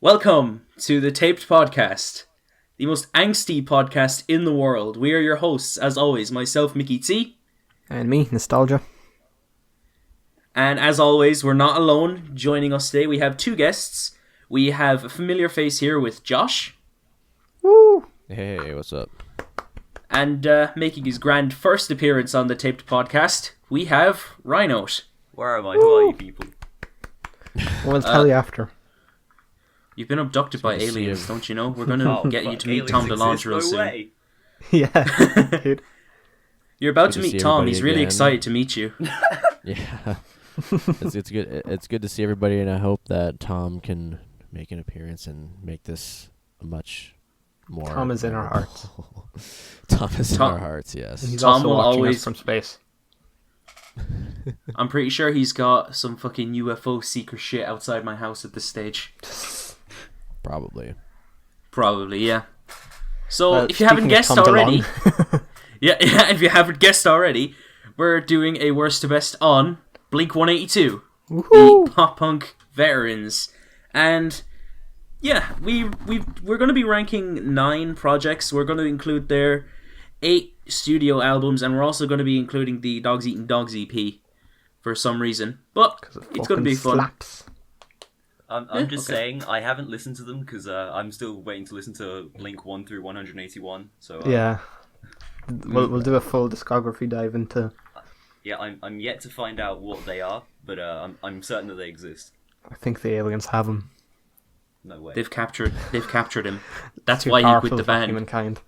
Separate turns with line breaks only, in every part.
Welcome to the Taped Podcast, the most angsty podcast in the world. We are your hosts, as always, myself, MickyT.
And me, Nostalgia.
And as always, we're not alone. Joining us today, we have two guests. We have a familiar face here with Josh.
Woo!
Hey, what's up?
And making his grand first appearance on the Taped Podcast, we have ryanoat.
Where am I? Who are you people?
We'll tell you after.
You've been abducted by aliens, don't you know? We're going to get you to meet Tom DeLonge real soon.
Way.
Yeah, dude.
You're about
Good
to
to
meet
see
Tom.
everybody
He's really
again.
excited to meet you.
Yeah, it's good. It's good to see everybody, and I hope that Tom can make an appearance and make this a much more.
Tom is in our hearts.
Tom is in
Tom-
our hearts. Yes.
He's
Tom
also
will
watching
always-
us from space.
I'm pretty sure he's got some fucking UFO seeker shit outside my house at this stage.
Probably.
Probably, yeah. So,
Well,
if you haven't
speaking of
guessed
Tom
already,
DeLonge,
yeah, if you haven't guessed already, we're doing a worst to best on blink-182,
Woohoo!
the pop punk veterans, and yeah, we're going to be ranking 9 projects. We're going to include their 8 studio albums, and we're also going to be including the Dogs Eating Dogs EP for some reason. But
'Cause it
it's going to be
fucking
fun.
slaps.
I'm just
okay.
saying, I haven't listened to them because I'm still waiting to listen to Blink 1 through 181. So
Yeah. We'll do a full discography dive into...
yeah, I'm yet to find out what they are, but I'm certain that they exist.
I think the aliens have him.
No way.
They've captured him. That's
Too
why he
powerful
quit the
for
band.
humankind.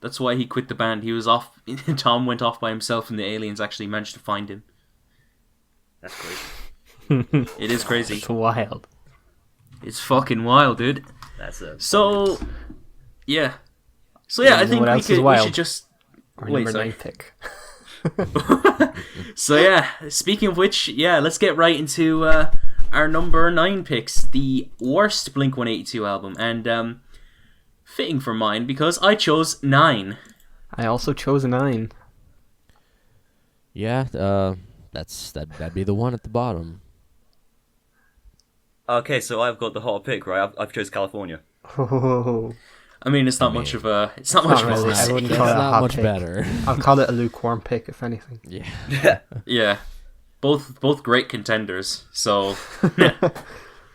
That's why he quit the band. He was off. Tom went off by himself, and the aliens actually managed to find him.
That's crazy.
It is crazy.
It's wild.
It's fucking wild, dude.
That's a
So, yeah. So yeah,
You
I
know
think
what
we
else is
should
wild?
just.
Our
Wait,
number
sorry.
9 pick.
So yeah, speaking of which, yeah, let's get right into our number 9 picks, the worst Blink-182 album, and fitting for mine because I chose 9.
I also chose a 9.
Yeah. That'd be the one at the bottom.
Okay, so I've got the hot pick, right? I've chose California.
Oh,
I mean, it's not much of a. It's not much of a.
really. I
mistake.
wouldn't
That's
call it a
not
hot
much
pick.
better.
I'll call it a lukewarm pick, if anything.
Yeah.
Yeah, both great contenders. So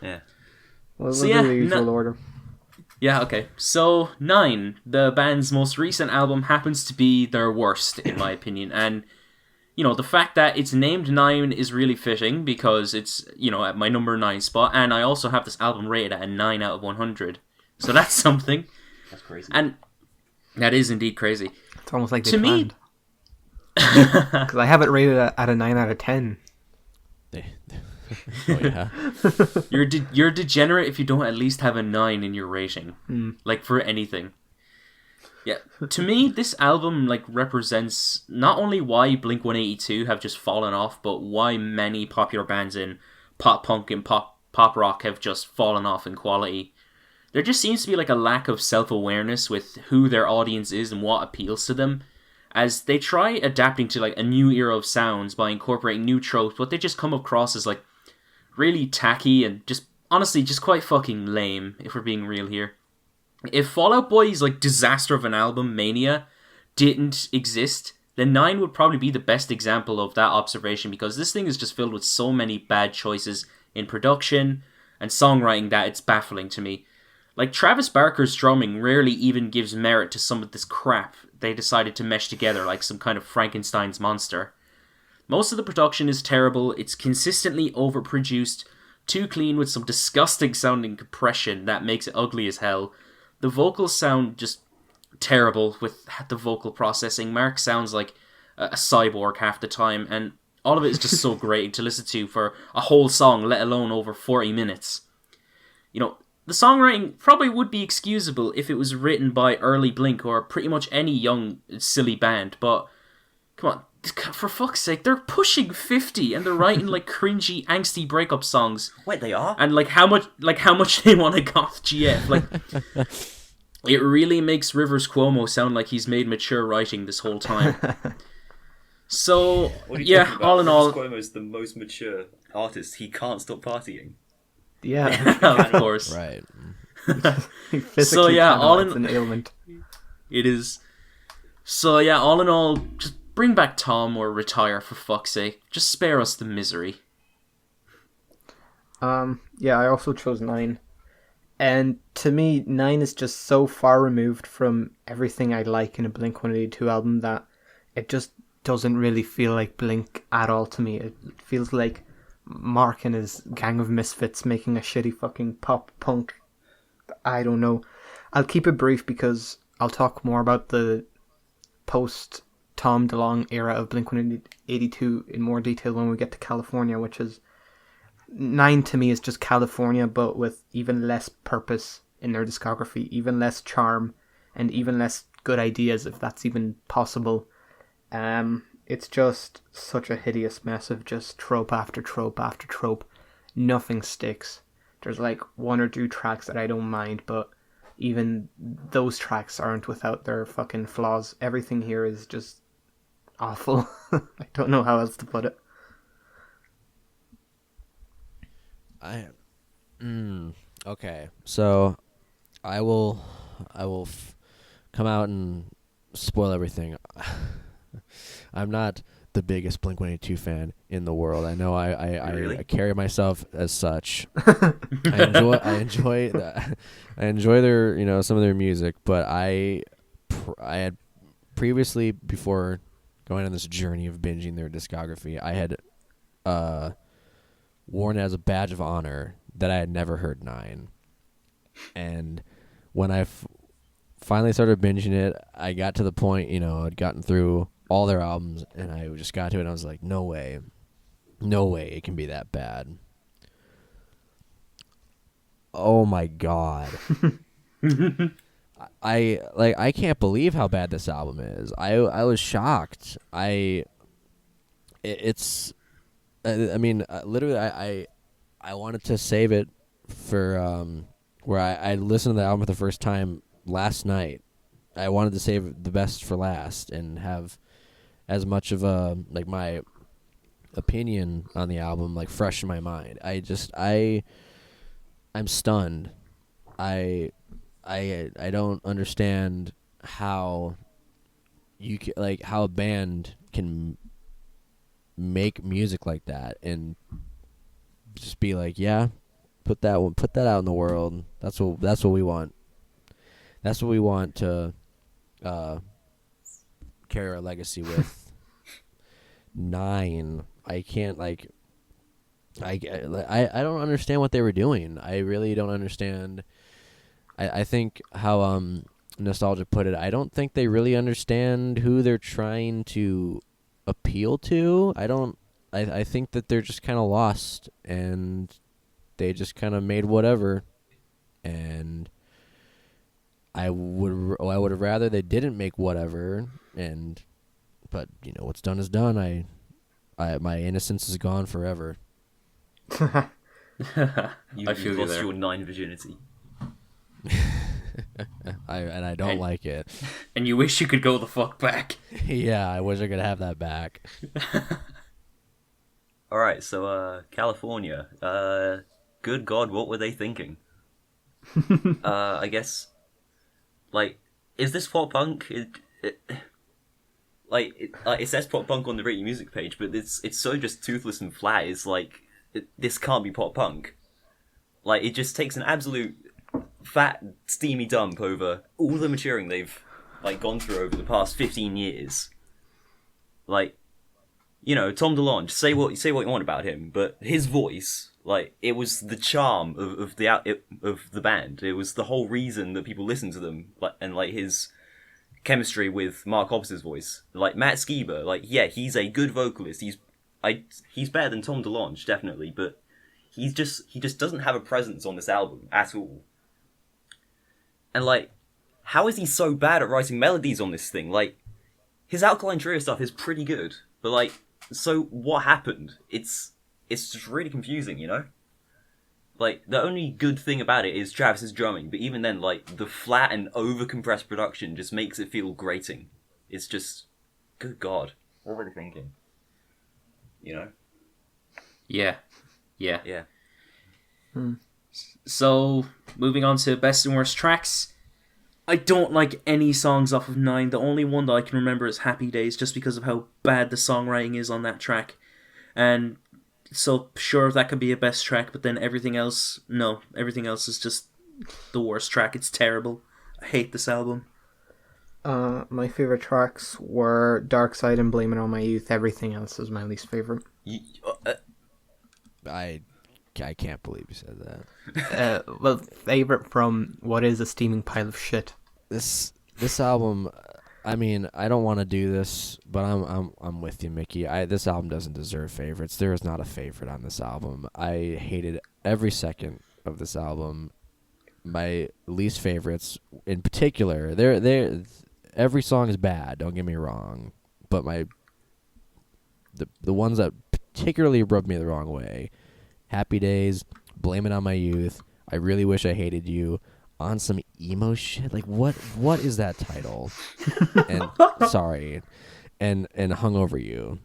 Yeah.
We'll
So
do
yeah,
the usual order.
yeah, okay. So 9, the band's most recent album, happens to be their worst in my opinion, and you know the fact that it's named 9 is really fitting because it's at my number 9 spot, and I also have this album rated at a 9 out of 100. So that's something,
That's crazy.
and that is indeed crazy.
It's almost like they
To me-
planned. Because I have it rated at a 9 out of 10.
Oh yeah.
You're degenerate if you don't at least have a 9 in your rating, like for anything. Yeah, to me, this album represents not only why Blink-182 have just fallen off, but why many popular bands in pop punk and pop rock have just fallen off in quality. There just seems to be a lack of self-awareness with who their audience is and what appeals to them, as they try adapting to a new era of sounds by incorporating new tropes, but they just come across as really tacky and just honestly just quite fucking lame, if we're being real here. If Fall Out Boy's disaster of an album, Mania, didn't exist, then 9 would probably be the best example of that observation, because this thing is just filled with so many bad choices in production and songwriting that it's baffling to me. Travis Barker's drumming rarely even gives merit to some of this crap they decided to mesh together like some kind of Frankenstein's monster. Most of the production is terrible, it's consistently overproduced, too clean with some disgusting sounding compression that makes it ugly as hell. The vocals sound just terrible with the vocal processing. Mark sounds like a cyborg half the time, and all of it is just so great to listen to for a whole song, let alone over 40 minutes. The songwriting probably would be excusable if it was written by early Blink or pretty much any young, silly band, but come on, for fuck's sake, they're pushing 50 and they're writing cringy, angsty breakup songs.
Wait, they are?
And how much they want a goth GF. It really makes Rivers Cuomo sound like he's made mature writing this whole time. So
What are you
yeah,
talking about?
all in all,
Rivers Cuomo is the most mature artist. He can't stop partying.
Yeah.
Of course.
Right.
He physically
So, yeah,
cannot,
all
it's
in-
an ailment.
It is. So yeah, all in all, just bring back Tom or retire for fuck's sake. Just spare us the misery.
Yeah, I also chose 9. And to me, 9 is just so far removed from everything I like in a Blink-182 album that it just doesn't really feel like Blink at all to me. It feels like Mark and his gang of misfits making a shitty fucking pop punk. I don't know. I'll keep it brief because I'll talk more about the post Tom DeLonge era of Blink-182 in more detail when we get to California, which is 9 to me is just California, but with even less purpose in their discography, even less charm, and even less good ideas, if that's even possible. It's just such a hideous mess of just trope after trope after trope. Nothing sticks. There's like 1 or 2 tracks that I don't mind, but even those tracks aren't without their fucking flaws. Everything here is just awful. I don't know how else to put it.
Okay, so I will come out and spoil everything. I'm not the biggest Blink-182 fan in the world. I know
Really?
I carry myself as such. I enjoy their some of their music, but I had previously, before going on this journey of binging their discography, I had worn as a badge of honor that I had never heard 9. And when I finally started binging it, I got to the point, I'd gotten through all their albums, and I just got to it, and I was like, no way it can be that bad. Oh my god. I can't believe how bad this album is. I was shocked. Literally, I wanted to save it for where I listened to the album for the first time last night. I wanted to save the best for last and have as much of my opinion on the album fresh in my mind. I'm stunned. I don't understand how how a band can make music like that and just be like, yeah, put that out in the world. That's what we want. That's what we want to carry our legacy with. 9. I can't I don't understand what they were doing. I really don't understand. I think how Nostalgia put it, I don't think they really understand who they're trying to appeal to. I think that they're just kind of lost, and they just kind of made whatever. And I would have rather they didn't make whatever. But what's done is done. I my innocence is gone forever.
I
You've
feel you
lost
there.
your 9 virginity.
I don't like it.
And you wish you could go the fuck back.
Yeah, I wish I could have that back.
Alright, so, California. Good God, what were they thinking? I guess, is this pop punk? It says pop punk on the Radio Music page, but it's so just toothless and flat. It's this can't be pop punk. It just takes an absolute fat, steamy dump over all the maturing they've, gone through over the past 15 years. Tom DeLonge, say what you want about him, but his voice, it was the charm of the band. It was the whole reason that people listened to them, and his chemistry with Mark Hoppus's voice. Matt Skiba, yeah, he's a good vocalist. He's better than Tom DeLonge, definitely, but he just doesn't have a presence on this album at all. And how is he so bad at writing melodies on this thing? His Alkaline Trio stuff is pretty good, but so what happened? It's just really confusing, the only good thing about it is Travis's drumming, but even then, the flat and over-compressed production just makes it feel grating. It's just, good God, what were they thinking?
Yeah.
Yeah.
So, moving on to best and worst tracks. I don't like any songs off of 9. The only one that I can remember is Happy Days, just because of how bad the songwriting is on that track. And so, sure, that could be a best track, but then everything else, no. Everything else is just the worst track. It's terrible. I hate this album.
My favorite tracks were Dark Side and Blame It On My Youth. Everything else is my least favorite.
I can't believe you said that.
Well, favorite from what is a steaming pile of shit.
This album, I mean, I don't want to do this, but I'm with you, Mickey. This album doesn't deserve favorites. There is not a favorite on this album. I hated every second of this album. My least favorites, in particular, every song is bad. Don't get me wrong, but the ones that particularly rubbed me the wrong way: Happy Days, Blame It On My Youth, I Really Wish I Hated You, On Some Emo Shit. Like what is that title? And sorry, and Hung Over You.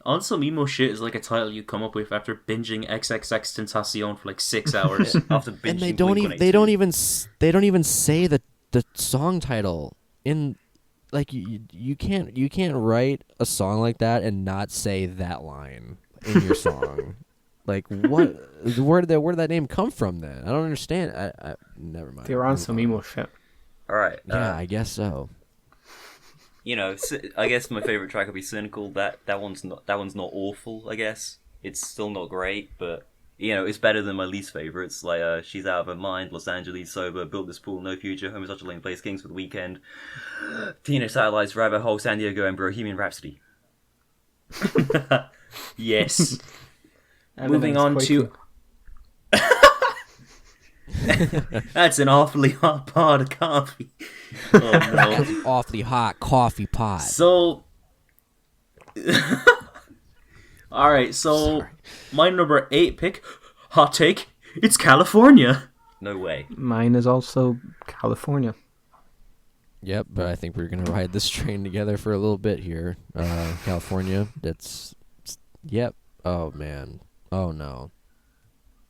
On Some Emo Shit is like a title you come up with after binging XXXTentacion for like 6 hours.
After binging
And they don't even say the song title in, like, you can't write a song like that and not say that line in your song. Like, what? Where did that name come from then? I don't understand. I never mind.
They were on some emo shit.
All right.
Yeah, I guess so.
You know, I guess my favorite track would be Cynical. That one's not awful. I guess it's still not great, but you know, it's better than my least favorites. Like She's Out of Her Mind, Los Angeles Sober, Built This Pool, No Future, Home is Such a Lane, Plays Kings for the Weekend, Teenage Satellites, Rabbit Hole, San Diego, and Bohemian Rhapsody.
Yes. Moving on to. That's an awfully hot pot of coffee. Oh no.
That's an awfully hot coffee pot.
So, alright, so
Sorry.
my number 8 pick, hot take, it's California.
No way.
Mine is also California.
Yep, but I think we're gonna ride this train together for a little bit here. California. Yep. Oh man. Oh no.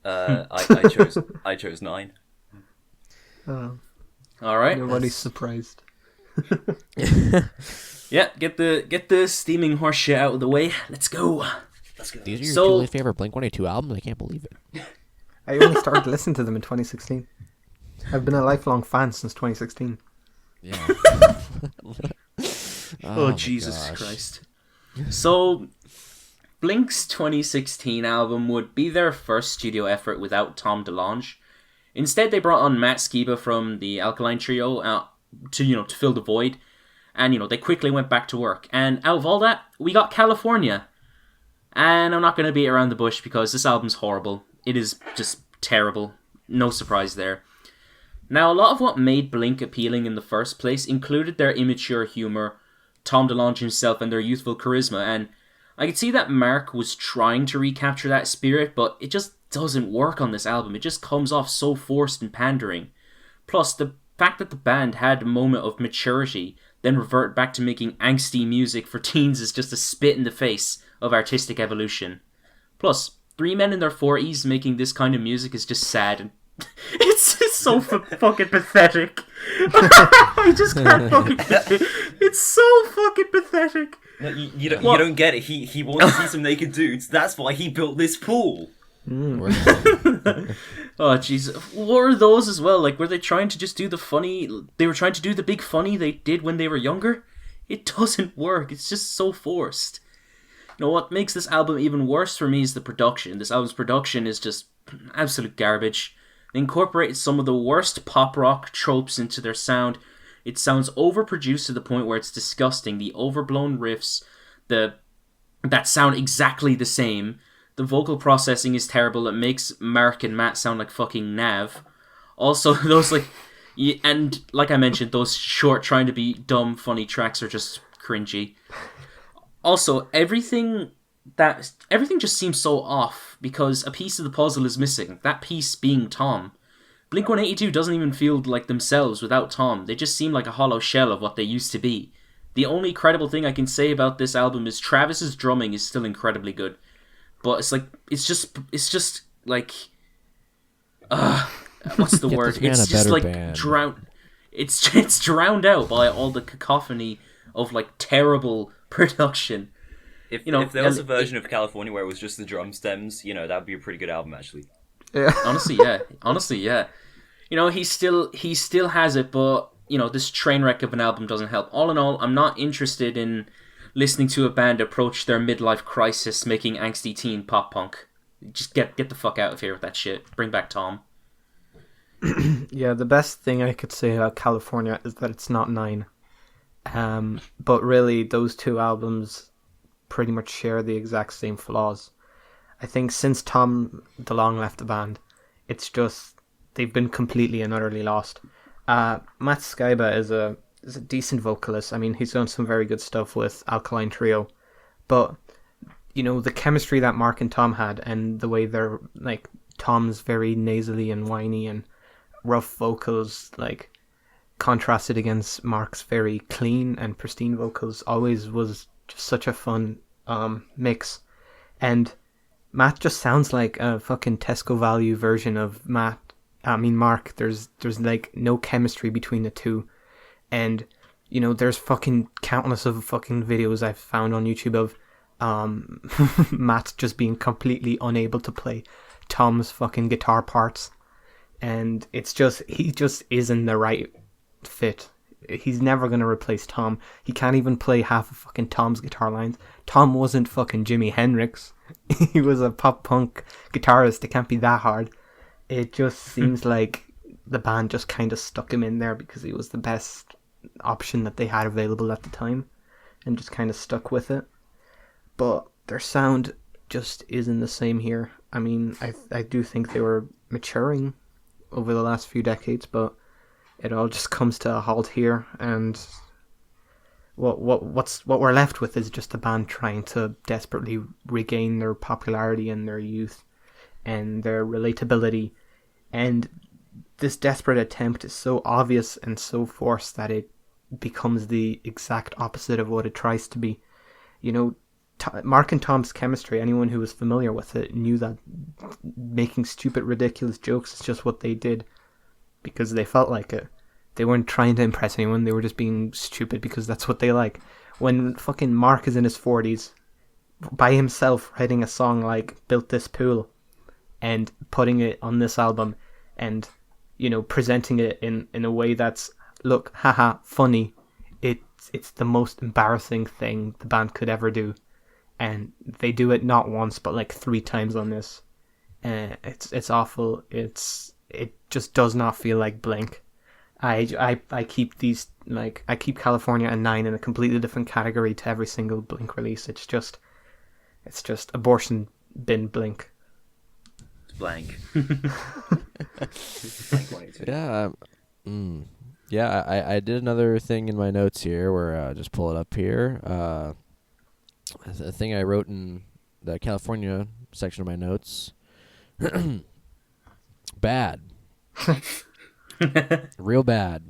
I chose 9.
Alright.
Nobody's surprised.
Yeah, get the steaming horse shit out of the way. Let's go.
These are your
So-
two least favorite Blink-182 albums? I can't believe it.
I only started listening to them in 2016. I've been a lifelong fan since 2016.
Yeah.
Oh,
my
Jesus
gosh.
Christ. So, Blink's 2016 album would be their first studio effort without Tom DeLonge. Instead, they brought on Matt Skiba from the Alkaline Trio to fill the void. And, they quickly went back to work. And out of all that, we got California. And I'm not going to beat around the bush because this album's horrible. It is just terrible. No surprise there. Now, a lot of what made Blink appealing in the first place included their immature humor, Tom DeLonge himself, and their youthful charisma. And I could see that Mark was trying to recapture that spirit, but it just doesn't work on this album. It just comes off so forced and pandering. Plus, the fact that the band had a moment of maturity, then revert back to making angsty music for teens is just a spit in the face of artistic evolution. Plus, 3 men in their 40s making this kind of music is just sad and it's so fucking pathetic. I just can't fucking. It's so fucking pathetic.
No, you don't get it. He wants to see some naked dudes. That's why he built this pool.
Oh jeez, what were those as well? Like, were they trying to just do the funny? They were trying to do the big funny they did when they were younger. It doesn't work. It's just so forced. What makes this album even worse for me is the production. This album's production is just absolute garbage. They incorporated some of the worst pop rock tropes into their sound. It sounds overproduced to the point where it's disgusting. The overblown riffs, that sound exactly the same. The vocal processing is terrible. It makes Mark and Matt sound like fucking Nav. Also, those and like I mentioned, those short trying to be dumb funny tracks are just cringy. Also, everything just seems so off because a piece of the puzzle is missing. That piece being Tom. Blink-182 doesn't even feel like themselves without Tom. They just seem like a hollow shell of what they used to be. The only credible thing I can say about this album is Travis's drumming is still incredibly good. But it's just like What's the
Get
word?
this man
It's
a
just
better
like
band.
drowned. It's drowned out by all the cacophony of like terrible production.
If
You know,
if there was a version of California where it was just the drum stems, you know, that would be a pretty good album actually.
Yeah.
Honestly, yeah. You know, he still has it, but you know, this train wreck of an album doesn't help. All in all, I'm not interested in listening to a band approach their midlife crisis making angsty teen pop punk. Just get the fuck out of here with that shit. Bring back Tom.
Yeah, the best thing I could say about California is that it's not 9. But really, those two albums pretty much share the exact same flaws. I think since Tom DeLonge left the band, it's just they've been completely and utterly lost. Matt Skiba is a decent vocalist. I mean, he's done some very good stuff with Alkaline Trio, but you know, the chemistry that Mark and Tom had, and the way they're like Tom's very nasally and whiny and rough vocals, like contrasted against Mark's very clean and pristine vocals, always was just such a fun mix. And Matt just sounds like a fucking Tesco value version of Mark. There's like no chemistry between the two. And you know, there's fucking countless of fucking videos I've found on YouTube of Matt just being completely unable to play Tom's fucking guitar parts. And it's just, he just isn't the right fit. He's never going to replace Tom. He can't even play half of fucking Tom's guitar lines. Tom wasn't fucking Jimi Hendrix. He was a pop punk guitarist. It can't be that hard. It just seems like the band just kind of stuck him in there because he was the best option that they had available at the time, and just kind of stuck with it. But their sound just isn't the same here. I mean, I do think they were maturing over the last few decades, but it all just comes to a halt here, and what we're left with is just a band trying to desperately regain their popularity and their youth and their relatability. And this desperate attempt is so obvious and so forced that it becomes the exact opposite of what it tries to be. You know, Mark and Tom's chemistry, anyone who was familiar with it knew that making stupid, ridiculous jokes is just what they did because they felt like it. They weren't trying to impress anyone, they were just being stupid because that's what they like. When fucking Mark is in his 40s, by himself, writing a song like Built This Pool and putting it on this album and, you know, presenting it in a way that's, look, haha, funny, it's the most embarrassing thing the band could ever do. And they do it not once but like 3 times on this. It's awful. It just does not feel like Blink. I keep these, like, I keep California and 9 in a completely different category to every single Blink release. It's just abortion bin Blink.
It's blank. Blink-182.
Yeah. Yeah, I did another thing in my notes here where just pull it up here. A thing I wrote in the California section of my notes. Bad. Real bad.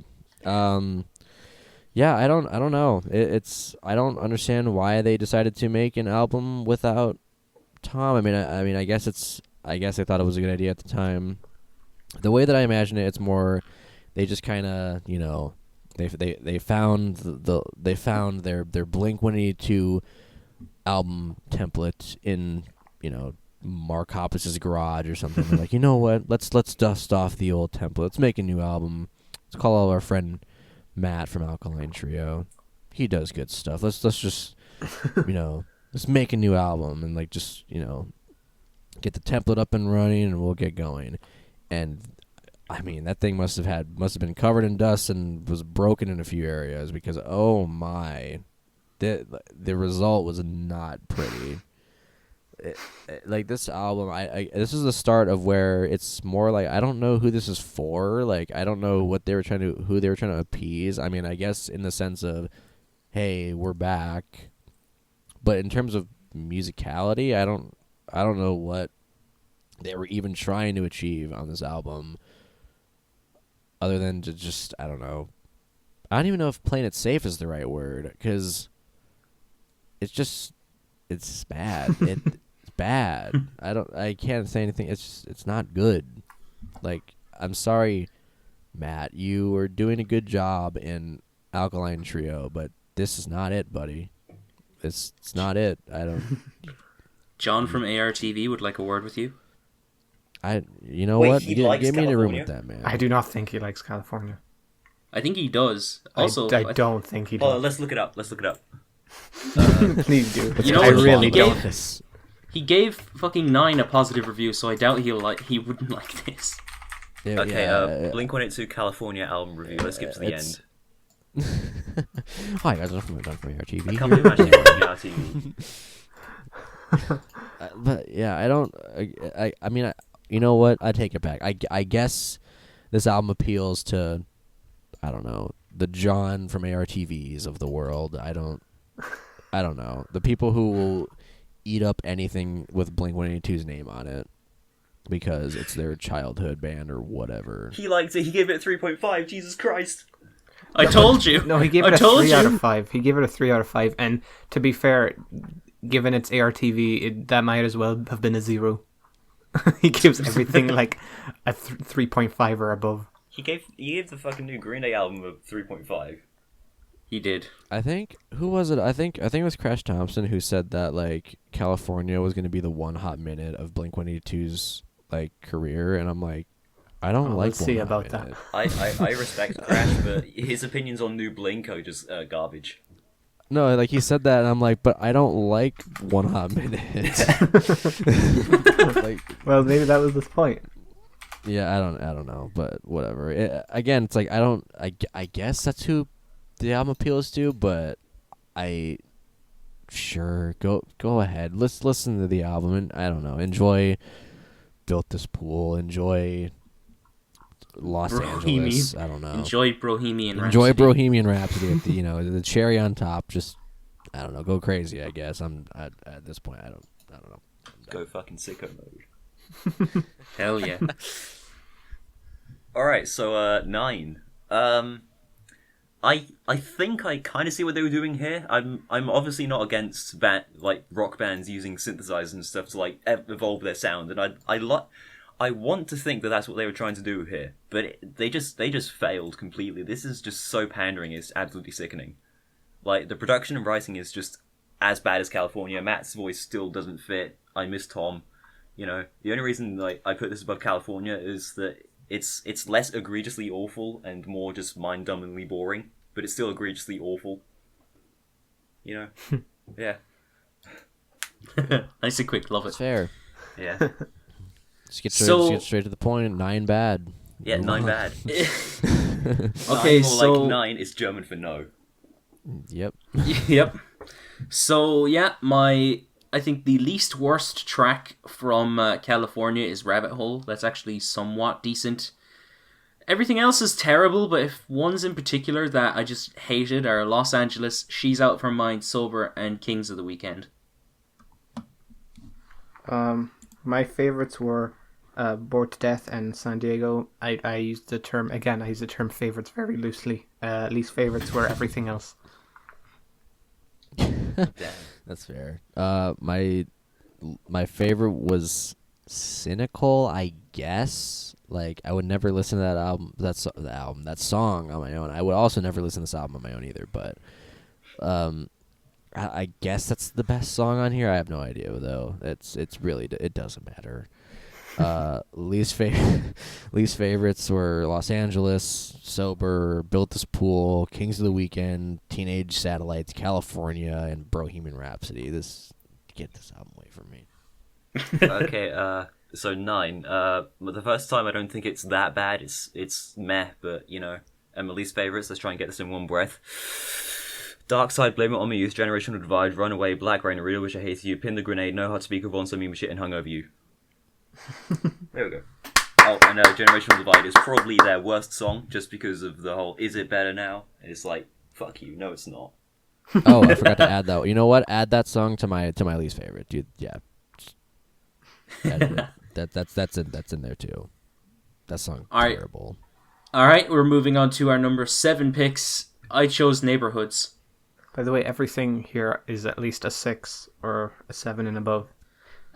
Yeah, I don't know. I don't understand why they decided to make an album without Tom. I mean, I guess I thought it was a good idea at the time. The way that I imagine it, it's more they just kind of, you know, they found their Blink-182 album template in, you know, Mark Hoppus's garage or something. They're like, you know what? Let's dust off the old template. Let's make a new album. Let's call our friend Matt from Alkaline Trio. He does good stuff. Let's just you know, let's make a new album and like just, you know, get the template up and running and we'll get going. And I mean, that thing must have been covered in dust and was broken in a few areas because oh my, the result was not pretty. Like this album, this is the start of where it's more like I don't know who this is for. Like I don't know who they were trying to appease. I mean, I guess in the sense of, hey, we're back, but in terms of musicality, I don't know what they were even trying to achieve on this album, other than to just I don't know. I don't even know if playing it safe is the right word because it's bad. It's bad. I can't say anything. It's not good. Like, I'm sorry, Matt, you were doing a good job in Alkaline Trio, but this is not it, buddy. It's not it. I don't.
John from ARTV would like a word with you.
You know
Wait,
what?
he
Get
likes
me in a room
California?
with that man.
I do not think he likes California.
I think he does. Also,
I don't think he does.
Oh, let's look it up. Let's look it up.
Please do.
You know
I
what?
really
He
don't.
gave- He gave fucking 9 a positive review, so I doubt he wouldn't like this.
Yeah,
Okay,
yeah,
Blink-182 California album review. Let's skip to the
it's-
end.
Hi guys, I'm from RTV.
I can't believe I'm actually watching RTV.
But yeah, I don't. I mean, you know what? I take it back. I guess this album appeals to, I don't know, the John from ARTVs of the world. I don't know, the people who will eat up anything with Blink-182's name on it because it's their childhood band or whatever.
He liked it. He gave it 3.5. Jesus Christ.
I told you.
No, he gave
I
it a
told
3
you.
out of 5. He gave it a 3 out of 5. And to be fair, given it's ARTV, that might as well have been a 0. He gives everything like a 3.5 or above.
He gave the fucking new Green Day album a 3.5.
He did.
I think who was it? I think it was Crash Thompson who said that like California was going to be the one hot minute of Blink-182's like career, and I'm like, I don't like.
We'll see
One Hot
about that.
Minute.
I respect Crash, but his opinions on new Blink are just garbage.
No, like he said that, and I'm like, but I don't like One Hot Minute. Like,
Well, maybe that was his point.
yeah, I don't know, but whatever. Again, it's like I guess that's who the album appeals to, but sure, go ahead. Let's listen to the album, and I don't know, enjoy Built This Pool, enjoy Los
Bohemian.
Angeles. I don't know.
Enjoy Bohemian
Enjoy
Rhapsody.
Bohemian Rhapsody. The cherry on top. Just I don't know. Go crazy. I guess I'm at this point. I don't know.
Go fucking sicko mode.
Hell yeah.
Alright, so 9. I think I kind of see what they were doing here. I'm obviously not against rock bands using synthesizers and stuff to like evolve their sound, and I want to think that that's what they were trying to do here, but they just failed completely. This is just so pandering. It's absolutely sickening. Like the production and writing is just as bad as California. Matt's voice still doesn't fit. I miss Tom. You know, the only reason like I put this above California is that it's less egregiously awful and more just mind-numbingly boring, but it's still egregiously awful. You know? Yeah.
Nice and quick. Love
It's
it.
fair.
Yeah.
Just get straight to the point. 9 bad.
Yeah,
Move
9
on.
bad.
Okay,
9 more
so
like 9 is German for no.
Yep.
yep. So yeah, I think the least worst track from California is Rabbit Hole. That's actually somewhat decent. Everything else is terrible, but if ones in particular that I just hated are Los Angeles, She's Out of Her Mind, Sober, and Kings of the Weekend.
My favorites were Bored to Death and San Diego. I used the term favorites very loosely. Least favorites were everything else.
That's fair. My favorite was Cynical, I guess. Like I would never listen to that album, that song on my own. I would also never listen to this album on my own either. But I guess that's the best song on here. I have no idea though. It doesn't matter. Least favorites were Los Angeles, Sober, Built This Pool, Kings of the Weekend, Teenage Satellites, California, and Bohemian Rhapsody. Get this album away from me.
Okay, so 9. The first time I don't think it's that bad. It's meh, but you know, and my least favorites. Let's try and get this in one breath. Dark Side, Blame It On Me, Youth, Generational Divide, Runaway, Black Rain, Real Wish I Hated You, Pin the Grenade, No Hard to Speak of, On Some Meme Shit, and Hung Over You. There we go. Oh, and Generational Divide is probably their worst song, just because of the whole "Is it better now?" It's like, fuck you. No, it's not.
Oh, I forgot to add that. You know what? Add that song to my least favorite, dude. Yeah, that's in there too. That song terrible.
All right, we're moving on to our number 7 picks. I chose Neighborhoods.
By the way, everything here is at least a 6 or a 7 and above.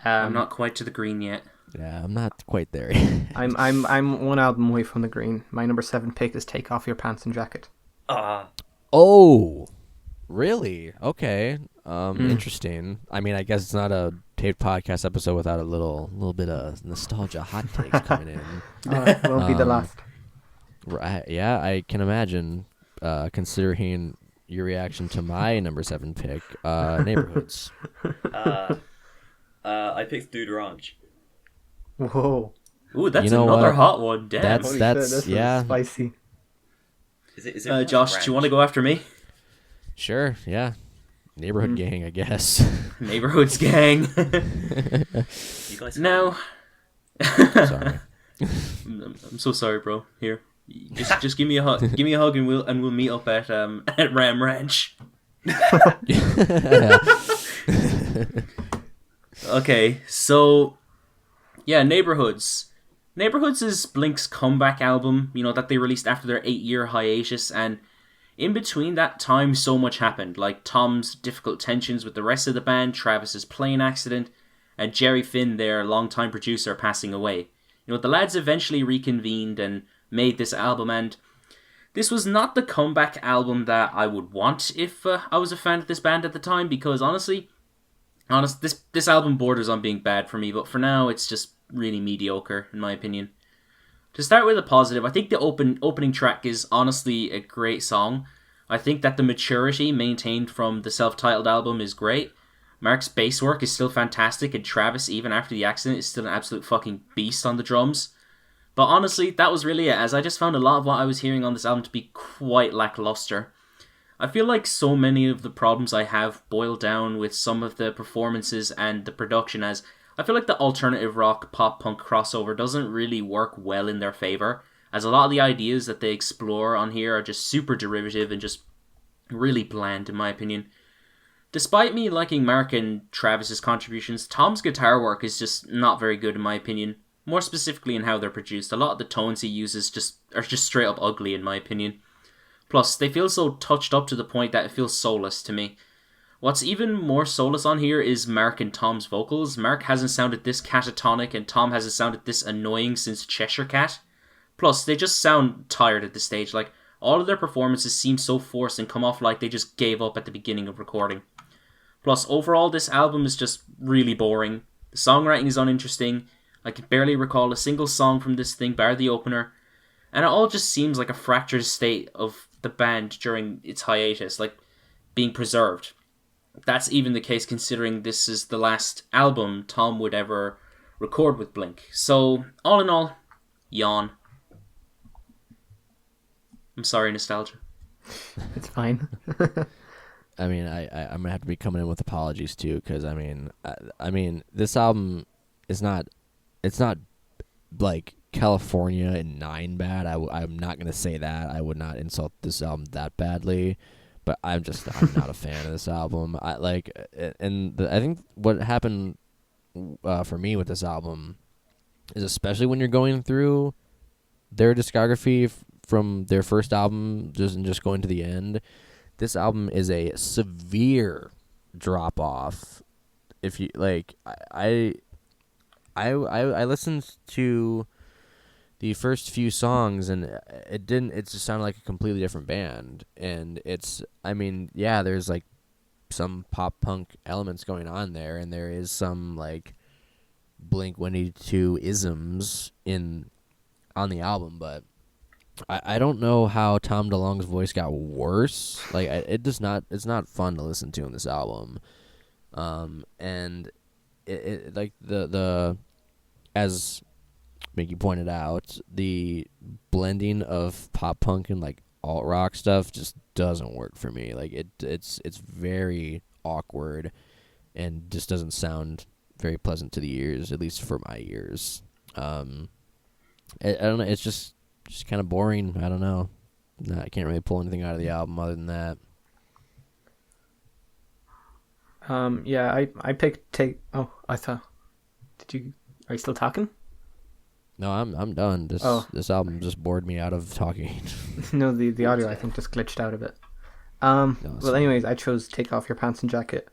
I'm not quite to the green yet.
Yeah, I'm not quite there.
I'm one album away from the green. My number 7 pick is Take Off Your Pants and Jacket.
Oh, really? Okay. Interesting. I mean, I guess it's not a taped podcast episode without a little bit of nostalgia hot takes coming in.
It won't be the last.
Right? Yeah, I can imagine. Considering your reaction to my number 7 pick, Neighborhoods.
I picked Dude Ranch.
Whoa.
Ooh, that's
You know
another
what?
hot one. Damn.
That's-
Holy shit, this
yeah.
is spicy.
Is it
Josh,
ranch?
do you want to go after me?
Sure. Yeah. Neighborhood gang, I guess.
Neighborhoods gang.
You guys
Now,
Sorry.
I'm so sorry, bro. Here, just give me a hug. Give me a hug, and we'll meet up at Ram Ranch. Okay, so yeah, Neighborhoods. Neighborhoods is Blink's comeback album, that they released after their 8-year hiatus, and in between that time so much happened, like Tom's difficult tensions with the rest of the band, Travis's plane accident, and Jerry Finn, their longtime producer, passing away. The lads eventually reconvened and made this album, and this was not the comeback album that I would want if I was a fan of this band at the time, because honestly, this album borders on being bad for me, but for now it's just really mediocre in my opinion. To start with a positive, I think the opening track is honestly a great song. I think that the maturity maintained from the self-titled album is great. Mark's bass work is still fantastic, and Travis, even after the accident, is still an absolute fucking beast on the drums. But honestly, that was really it, as I just found a lot of what I was hearing on this album to be quite lackluster. I feel like so many of the problems I have boil down with some of the performances and the production, as I feel like the alternative rock pop punk crossover doesn't really work well in their favour, as a lot of the ideas that they explore on here are just super derivative and just really bland in my opinion. Despite me liking Mark and Travis's contributions, Tom's guitar work is just not very good in my opinion, more specifically in how they're produced. A lot of the tones he uses are just straight up ugly in my opinion. Plus, they feel so touched up to the point that it feels soulless to me. What's even more soulless on here is Mark and Tom's vocals. Mark hasn't sounded this catatonic and Tom hasn't sounded this annoying since Cheshire Cat. Plus, they just sound tired at this stage. Like, all of their performances seem so forced and come off like they just gave up at the beginning of recording. Plus, overall, this album is just really boring. The songwriting is uninteresting. I can barely recall a single song from this thing bar the opener. And it all just seems like a fractured state of the band during its hiatus, like being preserved. That's even the case considering this is the last album Tom would ever record with Blink. So, all in all, yawn. I'm sorry, nostalgia.
It's fine.
I mean, I'm gonna have to be coming in with apologies too, because I mean, this album is not, it's not like California and 9 bad. I'm not gonna say that. I would not insult this album that badly, but I'm not a fan of this album. I think what happened for me with this album is, especially when you're going through their discography from their first album just going to the end, this album is a severe drop off. If you like, I listened to the first few songs and it just sounded like a completely different band. And there's like some pop punk elements going on there, and there is some like blink-182 isms on the album, but I don't know how Tom DeLonge's voice got worse. Like, it's not fun to listen to in this album. And it like the as Mickey pointed out, the blending of pop punk and like alt rock stuff just doesn't work for me. Like, it's very awkward and just doesn't sound very pleasant to the ears, at least for my ears. I don't know. It's just kind of boring. I don't know. I can't really pull anything out of the album other than that.
I picked I thought. Are you still talking?
No, I'm done. This album just bored me out of talking.
No, the audio I think just glitched out a bit. Well, anyways, I chose Take Off Your Pants and Jacket,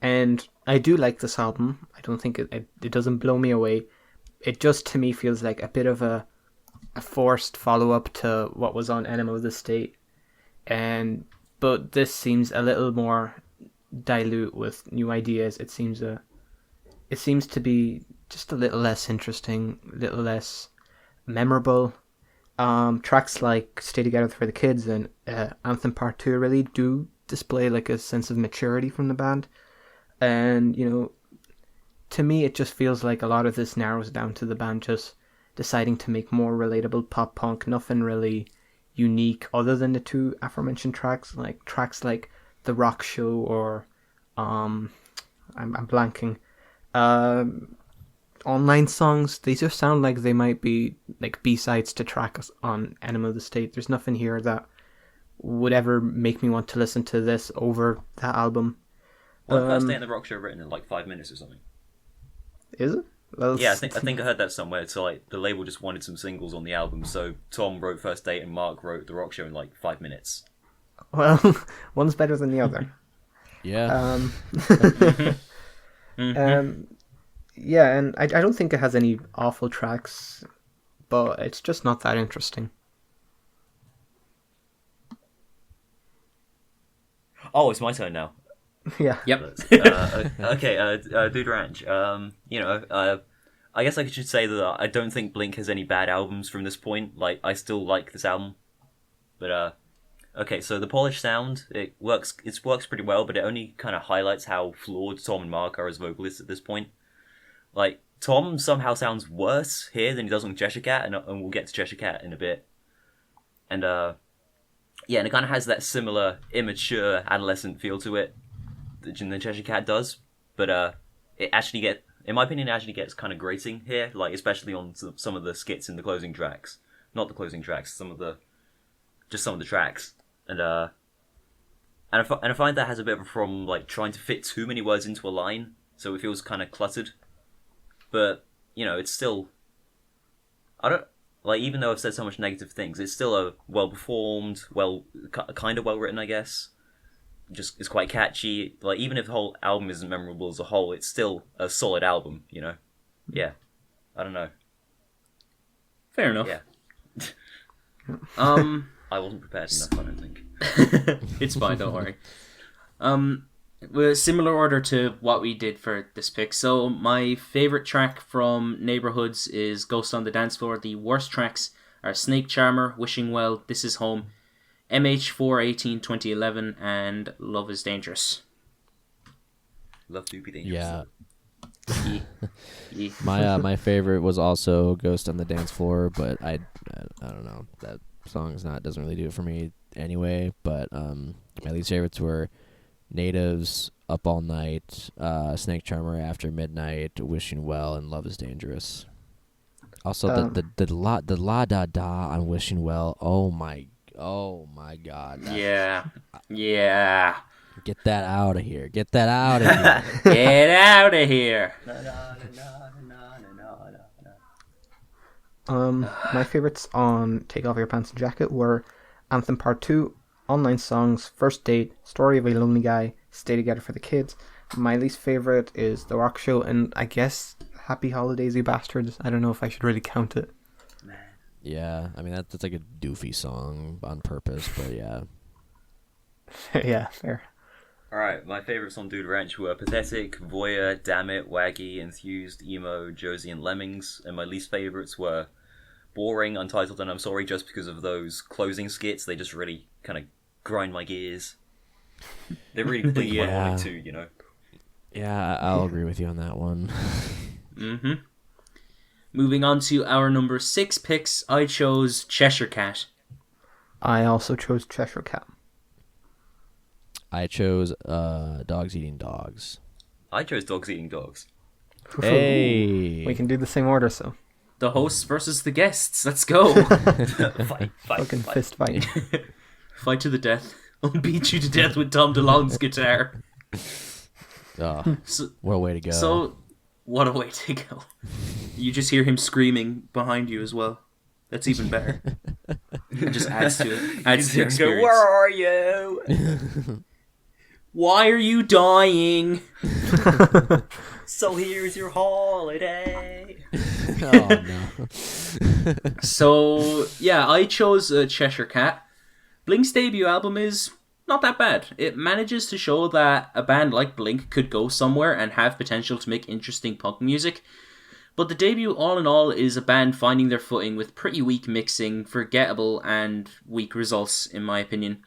and I do like this album. I don't think it doesn't blow me away. it just to me feels like a bit of a forced follow up to what was on Enema of the State, but this seems a little more dilute with new ideas. It seems to be just a little less interesting, a little less memorable. Tracks like Stay Together for the Kids and Anthem Part 2 really do display like a sense of maturity from the band. And, to me it just feels like a lot of this narrows down to the band just deciding to make more relatable pop punk, nothing really unique other than the two aforementioned tracks, like The Rock Show or I'm blanking. Online songs, they just sound like they might be like B-sides to tracks on Enema of the State. There's nothing here that would ever make me want to listen to this over that album.
Well, First Day in the Rock Show written in like 5 minutes or something.
Is it? Well,
yeah, I think I heard that somewhere. So like the label just wanted some singles on the album, so Tom wrote First Date and Mark wrote The Rock Show in like 5 minutes.
Well, one's better than the other.
Yeah.
Yeah, and I don't think it has any awful tracks, but it's just not that interesting.
Oh, it's my turn now.
Yeah.
Yep.
Okay, Dude Ranch. I guess I should say that I don't think Blink has any bad albums from this point. Like, I still like this album. But, okay, so the polished sound, it works pretty well, but it only kind of highlights how flawed Tom and Mark are as vocalists at this point. Like, Tom somehow sounds worse here than he does on Cheshire Cat, and we'll get to Cheshire Cat in a bit. And, yeah, and it kind of has that similar immature adolescent feel to it that the Cheshire Cat does, but it actually in my opinion, it actually gets kind of grating here, like especially on some of the skits in the closing tracks. Not the closing tracks, some of the tracks, and I find that has a bit of a problem, like trying to fit too many words into a line, so it feels kind of cluttered. But it's still, even though I've said so much negative things, it's still a well performed, kind of well written, I guess. Just it's quite catchy. Like, even if the whole album isn't memorable as a whole, it's still a solid album. Yeah. I don't know.
Fair enough.
Yeah. I wasn't prepared enough, I don't think.
It's fine, don't worry. With a similar order to what we did for this pick. So my favorite track from Neighborhoods is Ghost on the Dance Floor. The worst tracks are Snake Charmer, Wishing Well, This Is Home, MH418 2011, and Love is Dangerous.
Love to be dangerous.
Yeah. My favorite was also Ghost on the Dance Floor, but I don't know, that song's doesn't really do it for me anyway. But my least favorites were Natives, Up All Night, Snake Charmer, After Midnight, Wishing Well, and Love is Dangerous. Also, the la da da on Wishing Well. Oh my God.
Yeah.
Get that out of here. Get that out of here.
Get out of here.
My favorites on Take Off Your Pants and Jacket were Anthem Part 2, Online Songs, First Date, Story of a Lonely Guy, Stay Together for the Kids. My least favorite is The Rock Show, and I guess Happy Holidays, You Bastards. I don't know if I should really count it.
Yeah, I mean, that's like a doofy song on purpose, but yeah.
Yeah, fair.
Alright, my favourites on Dude Ranch were Pathetic, Voyeur, Damn It, Waggy, Enthused, Emo, Josie, and Lemmings, and my least favourites were Boring, Untitled, and I'm Sorry, just because of those closing skits. They just really kind of grind my gears. They really bleed my eye too,
Yeah, I'll agree with you on that one.
Mm-hmm. Moving on to our number 6 picks, I chose Cheshire Cat.
I also chose Cheshire Cat.
I chose Dogs Eating Dogs.
I chose Dogs Eating Dogs.
Hey!
We can do the same order, so.
The hosts versus the guests. Let's go.
Fight.
Fucking fist fight.
Fight to the death. I'll beat you to death with Tom DeLonge's guitar.
Oh, what a way to go.
So, what a way to go. You just hear him screaming behind you as well. That's even better. It just adds to it. Adds to the experience.
Where are you?
Why are you dying?
So here's your holiday.
Oh no.
So yeah, I chose Cheshire Cat. Blink's debut album is not that bad. It manages to show that a band like Blink could go somewhere and have potential to make interesting punk music. But the debut, all in all, is a band finding their footing with pretty weak mixing, forgettable, and weak results, in my opinion.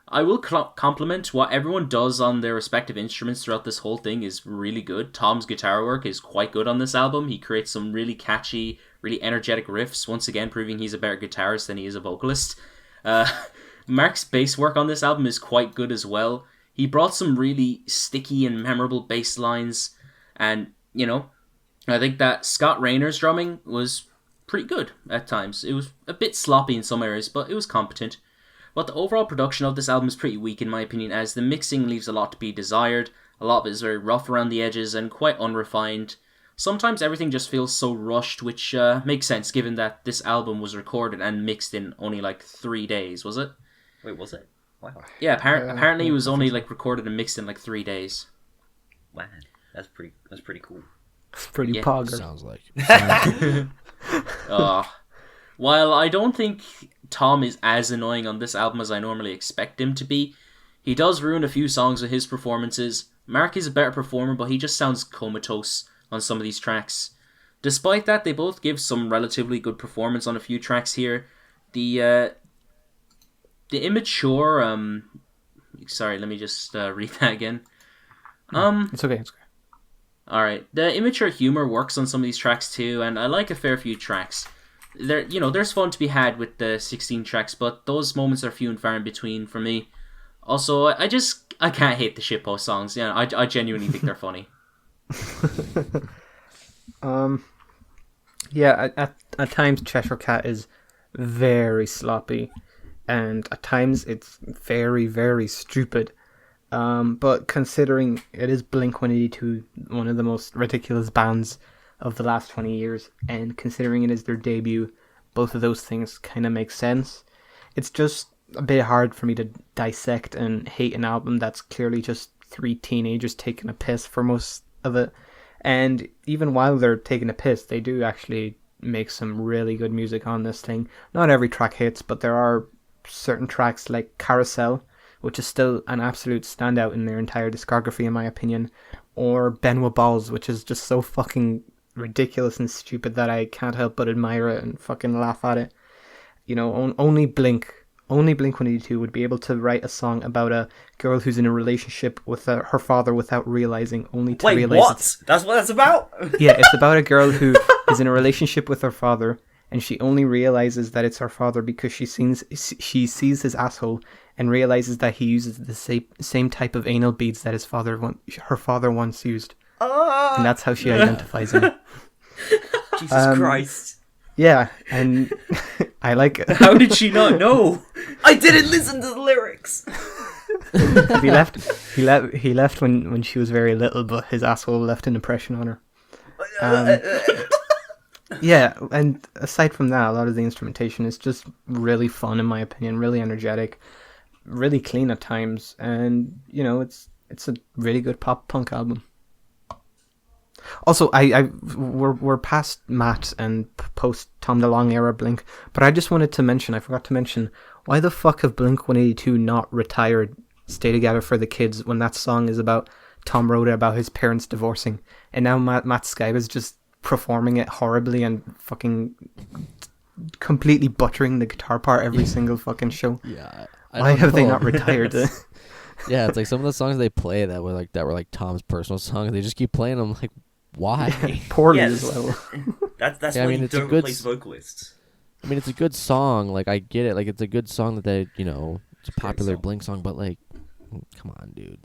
I will compliment what everyone does on their respective instruments throughout this whole thing is really good. Tom's guitar work is quite good on this album. He creates some really catchy, really energetic riffs, once again proving he's a better guitarist than he is a vocalist. Mark's bass work on this album is quite good as well. He brought some really sticky and memorable bass lines, and, I think that Scott Rayner's drumming was pretty good at times. It was a bit sloppy in some areas, but it was competent. But the overall production of this album is pretty weak in my opinion, as the mixing leaves a lot to be desired. A lot of it is very rough around the edges and quite unrefined. Sometimes everything just feels so rushed, which makes sense given that this album was recorded and mixed in only 3 days, was it?
Wait, was it? Wow.
Yeah, apparently it was only recorded and mixed in 3 days.
Man, that's pretty cool.
It's pretty
Yeah.
pogger.
Sounds like.
While I don't think Tom is as annoying on this album as I normally expect him to be, he does ruin a few songs with his performances. Mark is a better performer, but he just sounds comatose on some of these tracks. Despite that, they both give some relatively good performance on a few tracks here. The immature... Sorry, let me just read that again.
It's okay.
Alright, the immature humor works on some of these tracks too, and I like a fair few tracks. There's fun to be had with the 16 tracks, but those moments are few and far in between for me. Also, I can't hate the shitpost songs. Yeah, I genuinely think they're funny.
Yeah, at times Cheshire Cat is very sloppy, and at times it's very, very stupid. But considering it is Blink-182, one of the most ridiculous bands of the last 20 years, and considering it is their debut, both of those things kind of make sense. It's just a bit hard for me to dissect and hate an album that's clearly just three teenagers taking a piss for most of it. And even while they're taking a piss, they do actually make some really good music on this thing. Not every track hits, but there are certain tracks like Carousel, which is still an absolute standout in their entire discography in my opinion, or Benoit Balls, which is just so fucking ridiculous and stupid that I can't help but admire it and fucking laugh at it. Only Blink-182 would be able to write a song about a girl who's in a relationship with her father without realizing, only to realize...
Wait, what? That's what that's about?
Yeah, it's about a girl who is in a relationship with her father, and she only realizes that it's her father because she sees his asshole and realizes that he uses the same type of anal beads that her father once used. And that's how she identifies him.
Jesus Christ.
Yeah, and I like it.
How did she not know?
I didn't listen to the lyrics!
He left when she was very little, but his asshole left an impression on her. Yeah, and aside from that, a lot of the instrumentation is just really fun in my opinion, really energetic, really clean at times, and it's a really good pop punk album. Also, we're past Matt and post Tom DeLonge era Blink, but I just wanted to mention, I forgot to mention, why the fuck have Blink-182 not retired Stay Together for the Kids when that song is about Tom wrote it about his parents divorcing, and now Matt Skiba is just performing it horribly and fucking completely buttering the guitar part every single fucking show.
Yeah.
Why have they not retired it?
Yeah, it's like some of the songs they play that were like Tom's personal songs. They just keep playing them. Like, why?
Poorly
Yes.
as well.
That's
Yeah,
why
I mean,
you
it's a
don't
good
replace vocalists.
I mean, it's a good song. Like, I get it. Like, it's a good song that they, it's a popular
song.
Blink song. But like, come on, dude.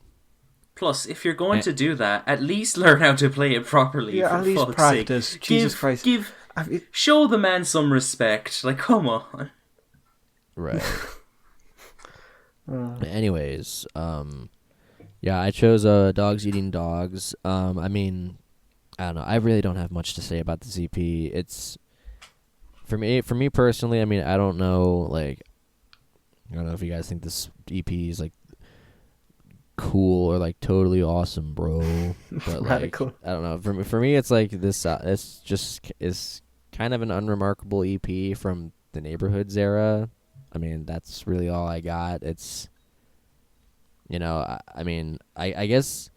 Plus, if you're going to do that, at least learn how to play it properly.
Yeah,
for
at least
fuck's
practice.
sake.
Jesus Christ.
Show the man some respect. Like, come on.
Right. Anyways, yeah, I chose Dogs Eating Dogs. I mean, I don't know. I really don't have much to say about this EP. It's for me personally. I mean, I don't know. Like, I don't know if you guys think this EP is like cool or like totally awesome, bro. But like
Radical.
I don't know. For me, it's like this. It's just is kind of an unremarkable EP from the Neighborhoods era. I mean, that's really all I got. It's, you know, I mean, I guess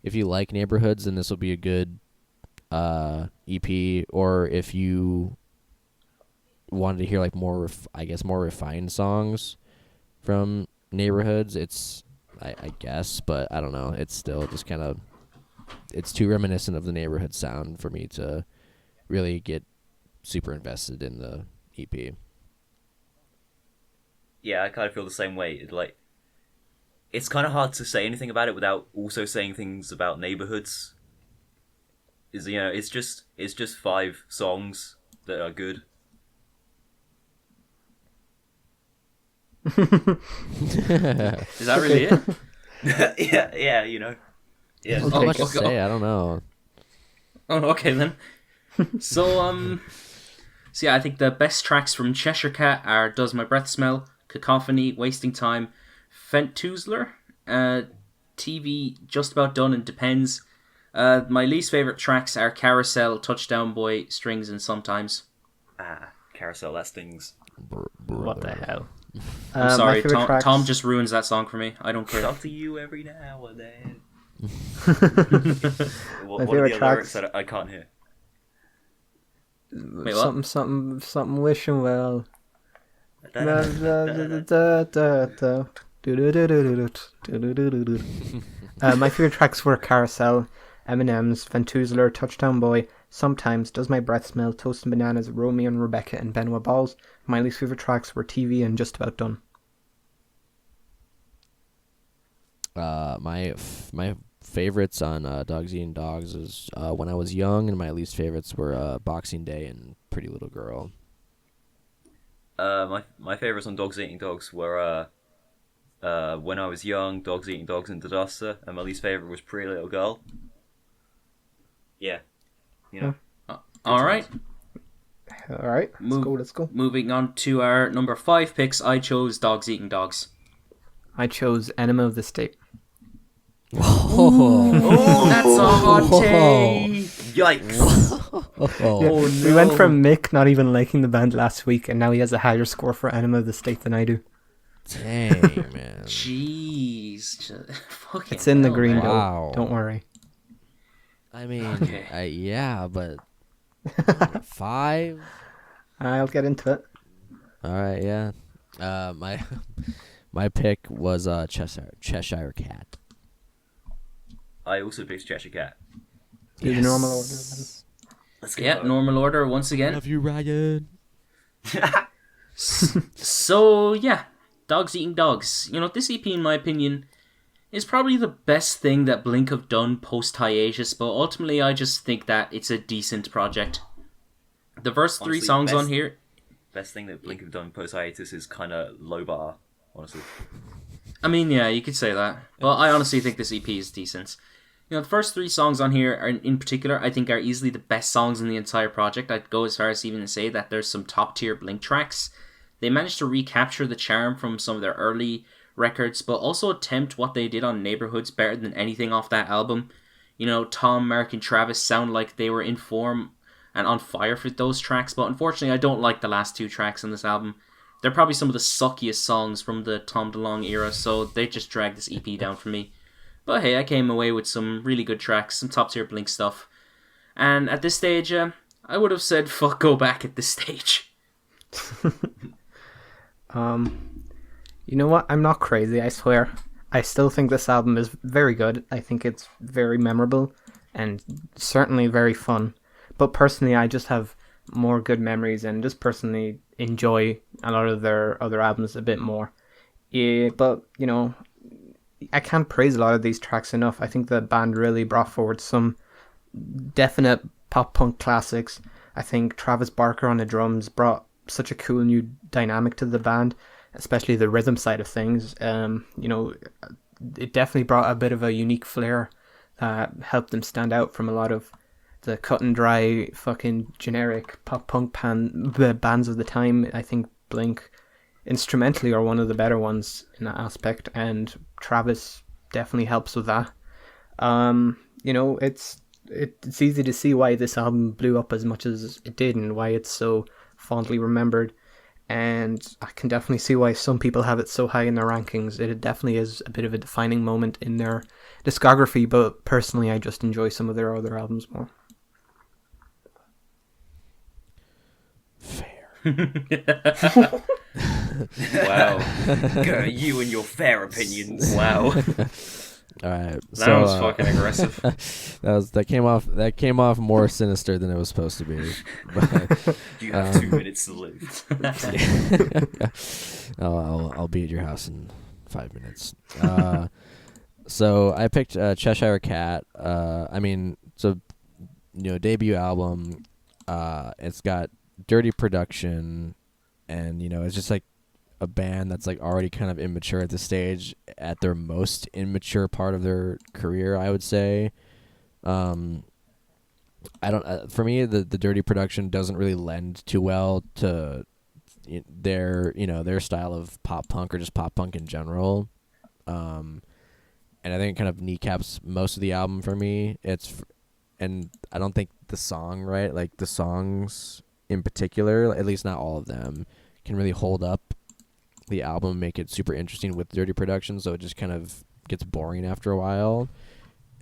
if you like Neighborhoods, then this will be a good EP. Or if you wanted to hear like more refined songs from Neighborhoods, it's I guess, but I don't know. It's still just kind of, it's too reminiscent of the Neighborhood sound for me to really get super invested in the EP.
Yeah, I kind of feel the same way. It's kind of hard to say anything about it without also saying things about Neighborhoods. It's just 5 songs that are good.
Is that really it?
yeah, Yeah.
There's not much to say. I don't know.
Oh, okay then. So yeah, I think the best tracks from Cheshire Cat are "Does My Breath Smell," "Cacophony," "Wasting Time," "Fentuzler," TV, "Just About Done," and "Depends." My least favorite tracks are "Carousel," "Touchdown Boy," "Strings," and "Sometimes."
Carousel, that stings.
What the hell?
I'm sorry,
my favorite tracks...
Tom just ruins that song for me. I don't care.
Talk to you every now and then. What are
favorite
the other
tracks...
lyrics that I can't hear?
Wait, what?
Something wishing well. My favorite tracks were "Carousel," Eminem's "Fentuzler," "Touchdown Boy," "Sometimes," "Does My Breath Smell," "Toast and Bananas," "Romeo and Rebecca," and "Benoit Balls." My least favorite tracks were "TV" and "Just About Done."
My favorites on Dogs Eating Dogs is When I Was Young, and my least favorites were Boxing Day and Pretty Little Girl.
My favorites on Dogs Eating Dogs were When I Was Young, Dogs Eating Dogs, and Disaster, and my least favorite was Pretty Little Girl. Yeah,
All right.
Alright, let's go.
Moving on to our number 5 picks, I chose Dogs Eating Dogs.
I chose "Enema of the State."
Oh,
That's a hot take.
Yikes!
Yeah, we went from Mick not even liking the band last week, and now he has a higher score for "Enema of the State" than I do.
dang, man.
Jeez. Fucking
It's in the
hell,
green,
man.
though.
Wow.
Don't worry.
I mean,
Okay.
yeah, but 5?
I'll get into it.
All right, yeah. My pick was Cheshire Cat.
I also picked Cheshire Cat.
Do the normal order.
Let's go.
Yeah, normal order once again.
Love you, Ryan.
So, yeah, Dogs Eating Dogs. This EP, in my opinion, is probably the best thing that Blink have done post-hiatus, but ultimately I just think that it's a decent project. The first 3
Honestly,
songs on here...
Best thing that Blink have done post-hiatus is kind of low bar, honestly.
I mean, yeah, you could say that. But I honestly think this EP is decent. The first 3 songs on here, in particular, I think are easily the best songs in the entire project. I'd go as far as even to say that there's some top-tier Blink tracks. They managed to recapture the charm from some of their early records, but also attempt what they did on Neighborhoods better than anything off that album. Tom, Mark, and Travis sound like they were in form and on fire for those tracks, but unfortunately I don't like the last 2 tracks on this album. They're probably some of the suckiest songs from the Tom DeLonge era, so they just dragged this EP down for me. But hey, I came away with some really good tracks, some top-tier Blink stuff. And at this stage, I would have said fuck Go Back at this stage.
You know what? I'm not crazy, I swear. I still think this album is very good. I think it's very memorable and certainly very fun. But personally, I just have more good memories and just personally enjoy a lot of their other albums a bit more. Yeah, but, I can't praise a lot of these tracks enough. I think the band really brought forward some definite pop-punk classics. I think Travis Barker on the drums brought such a cool new dynamic to the band, especially the rhythm side of things. It definitely brought a bit of a unique flair that helped them stand out from a lot of the cut and dry fucking generic pop-punk bands of the time. I think Blink instrumentally are one of the better ones in that aspect, and Travis definitely helps with that. It's easy to see why this album blew up as much as it did and why it's so fondly remembered. And I can definitely see why some people have it so high in their rankings. It definitely is a bit of a defining moment in their discography, but personally I just enjoy some of their other albums more.
Fair.
Wow.
Girl, you and your fair opinions.
Wow.
All right.
That was fucking aggressive.
that came off more sinister than it was supposed to be. But,
You have 2 minutes to live.
I'll be at your house in 5 minutes. So I picked Cheshire Cat. Debut album. It's got dirty production, and it's just like a band that's like already kind of immature at this stage, at their most immature part of their career, I would say. For me, the dirty production doesn't really lend too well to their style of pop punk or just pop punk in general. And I think it kind of kneecaps most of the album for me. And I don't think the songs in particular, at least not all of them, can really hold up the album, make it super interesting with dirty production, so it just kind of gets boring after a while.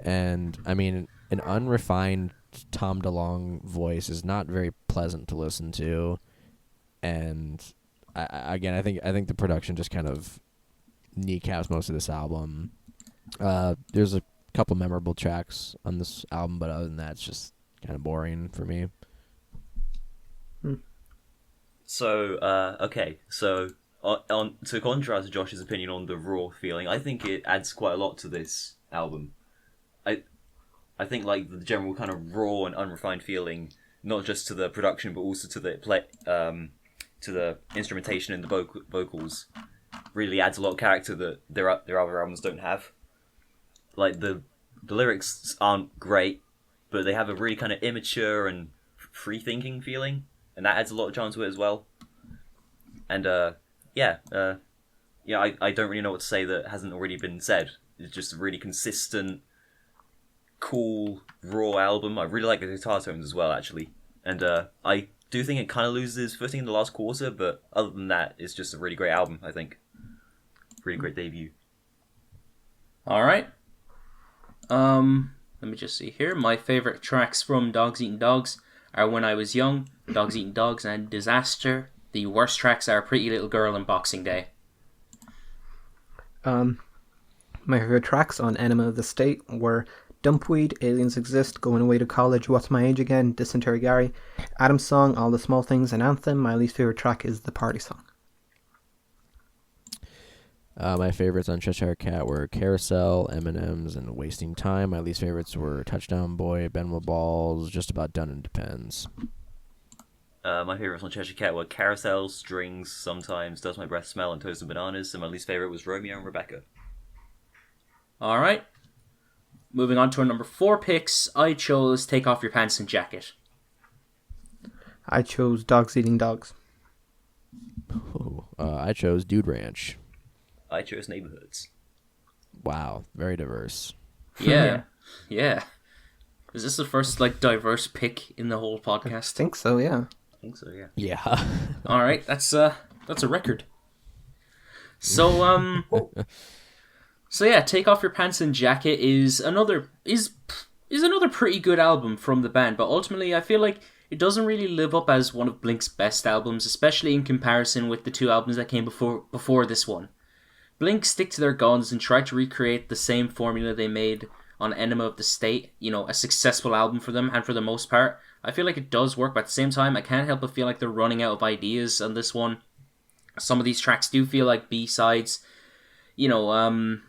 And I mean, an unrefined Tom DeLonge voice is not very pleasant to listen to, and I think the production just kind of kneecaps most of this album. There's a couple memorable tracks on this album, but other than that, it's just kind of boring for me.
So, on to contrast Josh's opinion on the raw feeling, I think it adds quite a lot to this album. I think like the general kind of raw and unrefined feeling, not just to the production but also to the to the instrumentation and the vocals, really adds a lot of character that their other albums don't have. Like the lyrics aren't great, but they have a really kind of immature and free thinking feeling, and that adds a lot of charm to it as well. And I don't really know what to say that hasn't already been said. It's just a really consistent, cool, raw album. I really like the guitar tones as well, actually. And I do think it kind of loses footing in the last quarter, but other than that, it's just a really great album, I think. Really great debut.
All right. Let me just see here. My favorite tracks from Dogs Eating Dogs are When I Was Young, Dogs Eating Dogs, and Disaster. The worst tracks are Pretty Little Girl and Boxing Day.
My favorite tracks on Enema of the State were Dumpweed, Aliens Exist, Going Away to College, What's My Age Again, Dysentery Gary, Adam's Song, All the Small Things, and Anthem. My least favorite track is The Party Song.
My favorites on Cheshire Cat were Carousel, M&M's, and Wasting Time. My least favorites were Touchdown Boy, Ben with Balls, Just About Done, and Depends.
My favorites on Cheshire Cat were Carousel, Strings, Sometimes, Does My Breath Smell, and Toasted Bananas. And my least favorite was Romeo and Rebecca.
All right. Moving on to our number 4 picks, I chose Take Off Your Pants and Jacket.
I chose Dogs Eating Dogs.
I chose Dude Ranch.
I chose Neighborhoods.
Wow, very diverse.
Yeah. Is this the first diverse pick in the whole podcast?
I think so, yeah.
I think so, yeah.
Yeah.
All right, that's a record. So Take Off Your Pants and Jacket is another pretty good album from the band, but ultimately I feel like it doesn't really live up as one of Blink's best albums, especially in comparison with the 2 albums that came before this one. Blink stick to their guns and try to recreate the same formula they made on Enema of the State, a successful album for them, and for the most part, I feel like it does work, but at the same time, I can't help but feel like they're running out of ideas on this one. Some of these tracks do feel like B-sides. I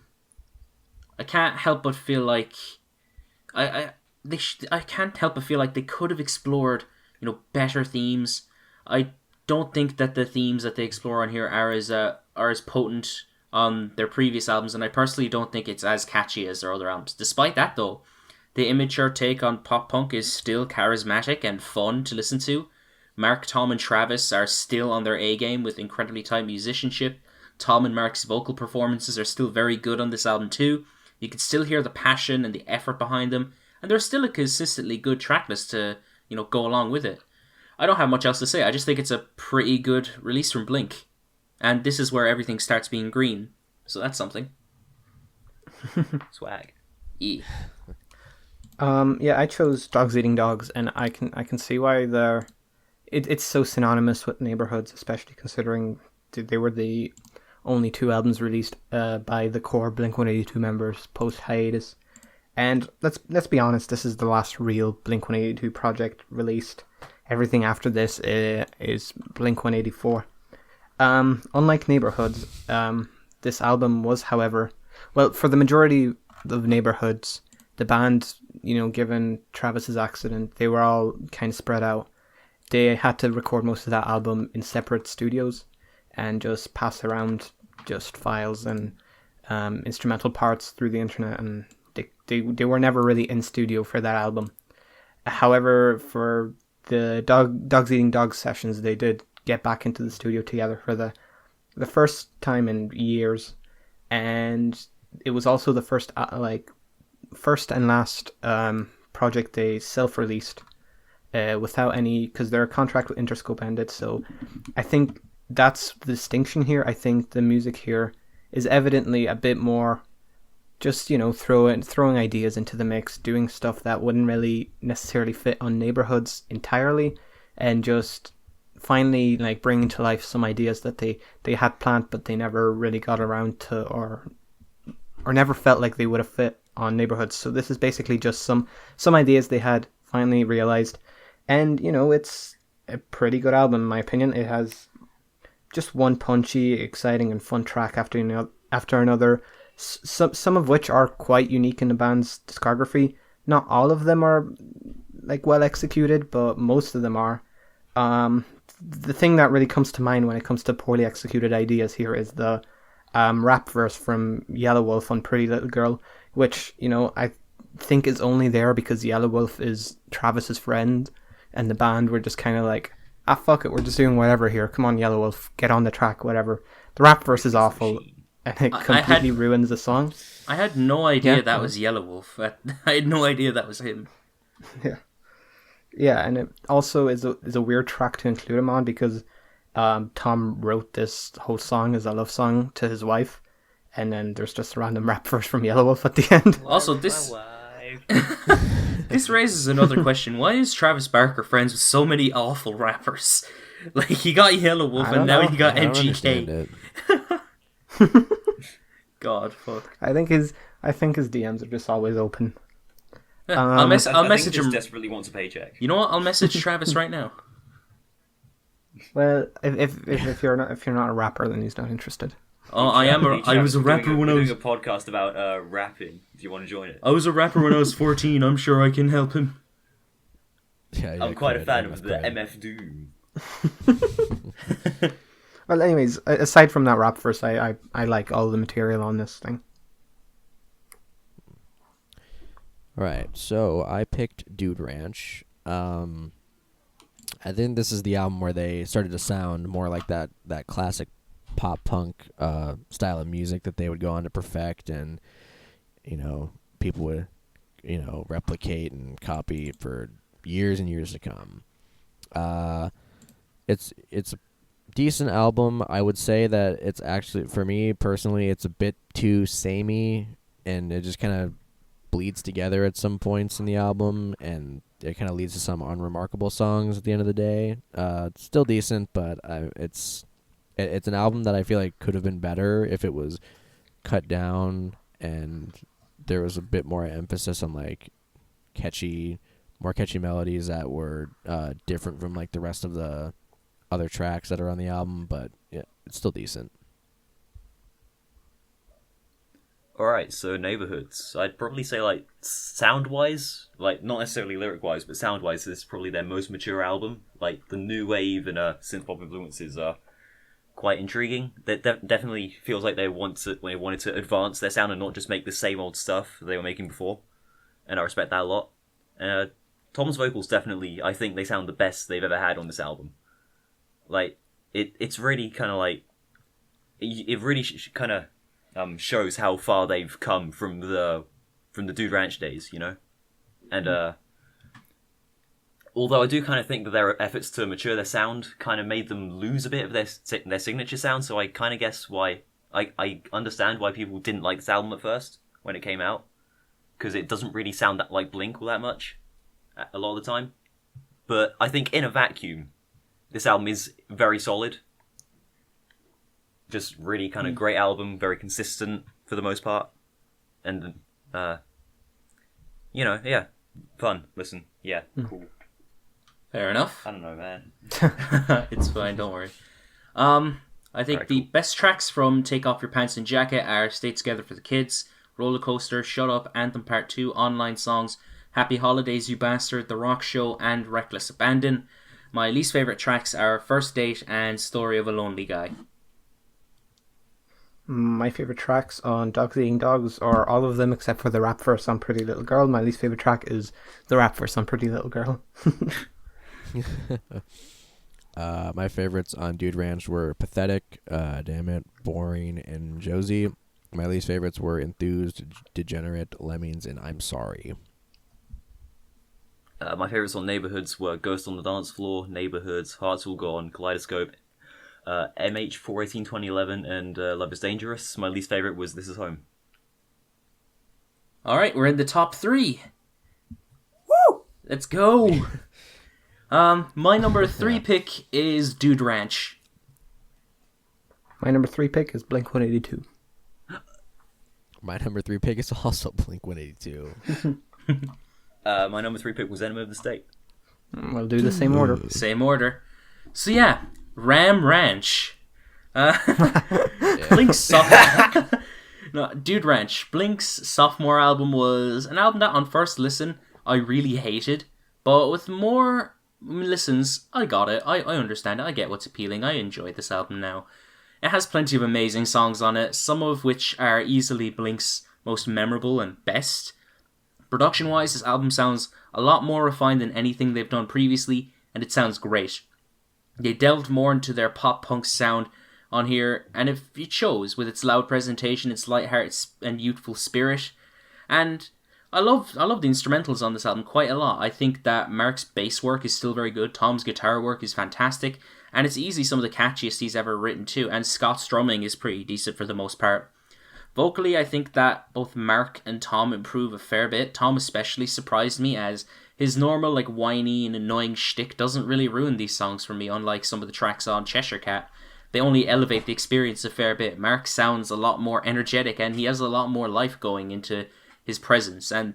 can't help but feel like I can't help but feel like they could have explored, better themes. I don't think that the themes that they explore on here are as potent on their previous albums, and I personally don't think it's as catchy as their other albums. Despite that, though, the immature take on pop punk is still charismatic and fun to listen to. Mark, Tom, and Travis are still on their A-game with incredibly tight musicianship. Tom and Mark's vocal performances are still very good on this album too. You can still hear the passion and the effort behind them, and there's still a consistently good track list to, go along with it. I don't have much else to say. I just think it's a pretty good release from Blink. And this is where everything starts being green. So that's something.
Swag.
Yeah.
I chose Dogs Eating Dogs, and I can see why it's so synonymous with Neighborhoods, especially considering they were the only 2 albums released by the core Blink-182 members post hiatus. And let's be honest, this is the last real Blink-182 project released. Everything after this is Blink-184. Unlike Neighborhoods, this album was, however, well, for the majority of Neighborhoods, the band, given Travis's accident, they were all kind of spread out. They had to record most of that album in separate studios and just pass around just files and instrumental parts through the internet, and they were never really in studio for that album. However, for the Dogs Eating Dogs sessions, they did get back into the studio together for the first time in years, and it was also the first and last project they self-released without any, because their contract with Interscope ended. So I think that's the distinction here. I think the music here is evidently a bit more just, throwing ideas into the mix, doing stuff that wouldn't really necessarily fit on Neighborhoods entirely, and just finally bringing to life some ideas that they had planned but they never really got around to, or never felt like they would have fit on Neighborhoods. So this is basically just some ideas they had finally realized, and it's a pretty good album in my opinion. It has just one punchy, exciting and fun track after another, some of which are quite unique in the band's discography. Not all of them are well executed, but most of them are. The thing that really comes to mind when it comes to poorly executed ideas here is the rap verse from Yellow Wolf on Pretty Little Girl, which, I think is only there because Yellow Wolf is Travis's friend, and the band were just kind of like, fuck it, we're just doing whatever here. Come on, Yellow Wolf, get on the track, whatever. The rap verse is awful, and it completely ruins the song.
I had no idea that was Yellow Wolf. I had no idea that was him.
Yeah. Yeah, and it also is a weird track to include him on because Tom wrote this whole song as a love song to his wife, and then there's just a random rap verse from Yellow Wolf at the end.
Also, this raises another question. Why is Travis Barker friends with so many awful rappers? He got Yellow Wolf and now he got MGK. God, fuck.
I think his DMs are just always open.
I'll message him.
Desperately wants a paycheck.
You know what? I'll message Travis right now.
Well, if you're not a rapper, then he's not interested.
Oh, I was a rapper when I was
doing a podcast about rapping. Do you want to join it?
I was a rapper when I was 14. I'm sure I can help him.
Yeah,
I'm quite a fan of the MF Doom.
Well, anyways, aside from that rap verse, I like all the material on this thing.
Right, so I picked Dude Ranch. I think this is the album where they started to sound more like that classic pop punk style of music that they would go on to perfect, and people would replicate and copy for years and years to come. It's a decent album. I would say that it's actually, for me personally, it's a bit too samey, and it just kind of bleeds together at some points in the album, and it kind of leads to some unremarkable songs at the end of the day. It's still decent, but it's an album that I feel like could have been better if it was cut down and there was a bit more emphasis on more catchy melodies that were different from the rest of the other tracks that are on the album. But yeah, it's still decent.
Alright, so Neighborhoods. I'd probably say, sound-wise, not necessarily lyric-wise, but sound-wise, this is probably their most mature album. The new wave and synth-pop influences are quite intriguing. That definitely feels like they wanted to advance their sound and not just make the same old stuff they were making before. And I respect that a lot. Tom's vocals definitely, I think they sound the best they've ever had on this album. It's really kind of it really kind of shows how far they've come from the Dude Ranch days, you know? And although I do kind of think that their efforts to mature their sound kind of made them lose a bit of their signature sound, so I kind of guess why... I understand why people didn't like this album at first, when it came out, because it doesn't really sound that like Blink all that much, a lot of the time. But I think in a vacuum, this album is very solid. Just really kind of great album, very consistent for the most part. And, you know, yeah, fun, listen, yeah, cool.
Fair enough.
I don't know, man.
It's fine, don't worry. I think the
cool.
best tracks from Take Off Your Pants and Jacket are Stay Together for the Kids, Roller Coaster, Shut Up, Anthem Part 2, Online Songs, Happy Holidays You Bastard, The Rock Show, and Reckless Abandon. My least favourite tracks are First Date and Story of a Lonely Guy.
My favourite tracks on Dogs Eating Dogs are all of them except for the rap verse on Pretty Little Girl. My least favourite track is the rap verse on Pretty Little Girl.
My favorites on Dude Ranch were Pathetic, Damn It, Boring, and Josie. My least favorites were Enthused, Degenerate, Lemmings, and I'm Sorry.
My favourites on Neighbourhoods were Ghost on the Dance Floor, Neighbourhoods, Hearts Will Go On, Kaleidoscope, MH 418 2011, and Love is Dangerous. My least favourite was This Is Home.
Alright, we're in the top 3. Woo! Let's go! My number 3 pick is Dude Ranch.
My number 3 pick is Blink-182.
My number 3 pick is also Blink-182.
My number 3 pick was Enema of the State.
We'll do the same order.
Same order. So yeah, Ram Ranch. Blink's sophomore... No, Dude Ranch. Blink's sophomore album was an album that on first listen I really hated, but with more listens, I got it. I understand it. I get what's appealing. I enjoy this album now. It has plenty of amazing songs on it, some of which are easily Blink's most memorable and best. Production-wise, this album sounds a lot more refined than anything they've done previously, and it sounds great. They delved more into their pop-punk sound on here, and it shows with its loud presentation, its lighthearted and youthful spirit. And I love the instrumentals on this album quite a lot. I think that Mark's bass work is still very good, Tom's guitar work is fantastic, and it's easily some of the catchiest he's ever written too, and Scott's drumming is pretty decent for the most part. Vocally, I think that both Mark and Tom improve a fair bit. Tom especially surprised me, as his normal whiny and annoying shtick doesn't really ruin these songs for me, unlike some of the tracks on Cheshire Cat. They only elevate the experience a fair bit. Mark sounds a lot more energetic, and he has a lot more life going into his presence, and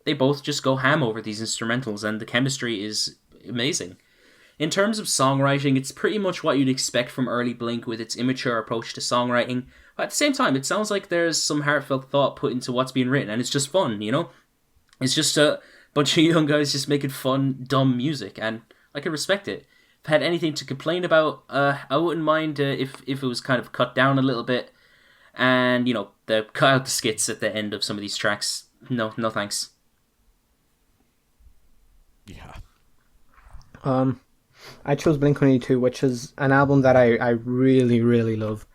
they both just go ham over these instrumentals, and the chemistry is amazing. In terms of songwriting, it's pretty much what you'd expect from early Blink with its immature approach to songwriting, but at the same time it sounds like there's some heartfelt thought put into what's being written, and it's just fun. It's just a bunch of young guys just making fun, dumb music, and I can respect it. If I had anything to complain about, I wouldn't mind if it was kind of cut down a little bit, and the cut out the skits at the end of some of these tracks. No thanks.
Yeah.
I chose Blink-182, which is an album that I really, really love.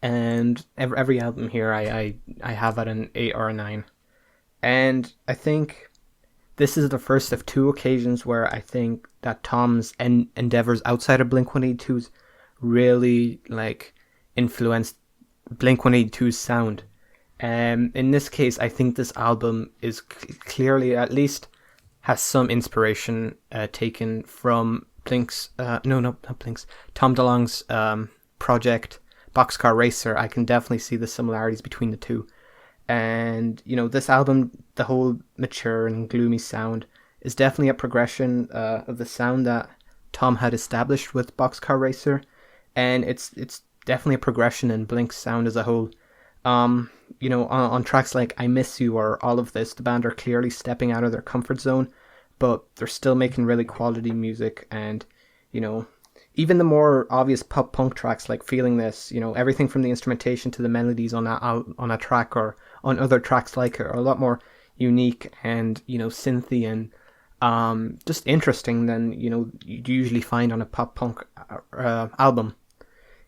And every album here I have at an 8 or a 9. And I think this is the first of 2 occasions where I think that Tom's endeavors outside of Blink-182's really influenced Blink-182's sound. In this case, I think this album is clearly, at least, has some inspiration taken from Blink's, not Blink's, Tom DeLonge's project, Boxcar Racer. I can definitely see the similarities between the two. And, this album, the whole mature and gloomy sound, is definitely a progression of the sound that Tom had established with Boxcar Racer. And it's definitely a progression in Blink's sound as a whole. On tracks like I Miss You or All of This, the band are clearly stepping out of their comfort zone, but they're still making really quality music. And, even the more obvious pop punk tracks like Feeling This, everything from the instrumentation to the melodies on a track or on other tracks like it are a lot more unique and, synthy and just interesting than, you'd usually find on a pop punk album.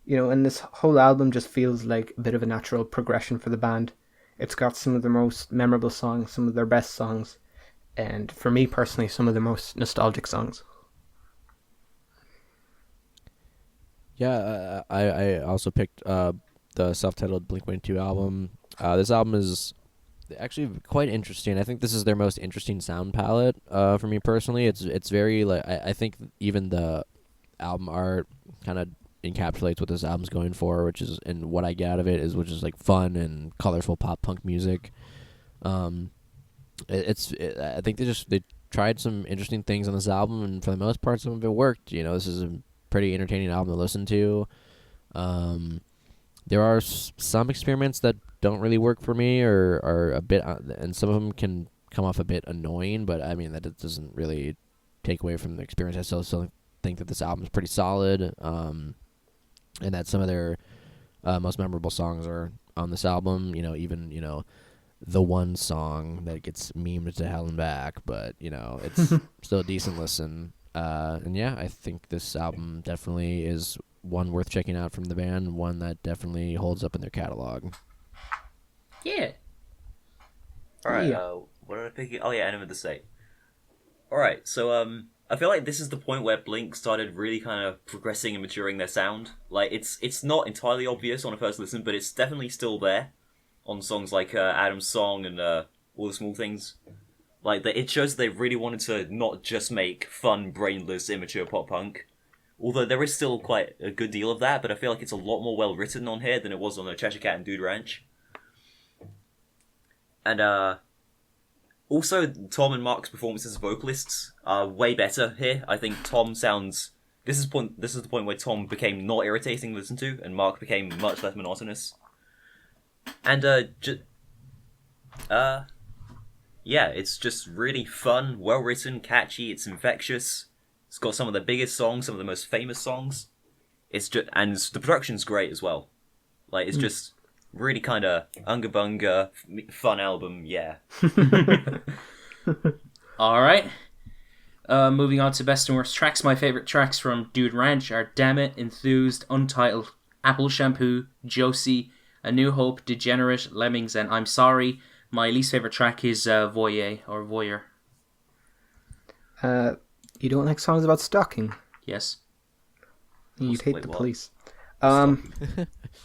And this whole album just feels like a bit of a natural progression for the band. It's got some of their most memorable songs, some of their best songs, and for me personally, some of the most nostalgic songs.
Yeah, I also picked the self-titled Blink-182 album. This album is actually quite interesting. I think this is their most interesting sound palette for me personally. It's very, like, I think even the album art kind of encapsulates what this album's going for, which is, and what I get out of it is, which is like fun and colorful pop punk music. I think they tried some interesting things on this album, and for the most part, some of it worked. This is a pretty entertaining album to listen to. There are some experiments that don't really work for me, or are a bit, and some of them can come off a bit annoying. But I mean, that doesn't really take away from the experience. I still think that this album is pretty solid, and that some of their most memorable songs are on this album. Even the one song that gets memed to hell and back, but it's still a decent listen. And yeah, I think this album definitely is one worth checking out from the band, one that definitely holds up in their catalog.
Yeah.
Alright,
Yeah.
what did I pick? Oh yeah, Enema of the State. Alright, so I feel like this is the point where Blink started really kind of progressing and maturing their sound. Like, it's not entirely obvious on a first listen, but it's definitely still there on songs like Adam's Song and All the Small Things. Like, it shows they really wanted to not just make fun, brainless, immature pop punk. Although there is still quite a good deal of that, but I feel like it's a lot more well written on here than it was on the Cheshire Cat and Dude Ranch. And also Tom and Mark's performances as vocalists are way better here. I think Tom sounds. This is the point where Tom became not irritating to listen to, and Mark became much less monotonous. And yeah, it's just really fun, well written, catchy. It's infectious. It's got some of the biggest songs, some of the most famous songs. And the production's great as well. Like, it's just really kind of unga bunga fun album. Yeah.
All right. Moving on to best and worst tracks. My favorite tracks from Dude Ranch are "Damn It," "Enthused," "Untitled," "Apple Shampoo," "Joshxxi," "A New Hope," "Degenerate," "Lemmings," and "I'm Sorry." My least favorite track is Voyeur or Voyeur.
You don't like songs about stalking?
Yes.
You'd hate the
what?
police.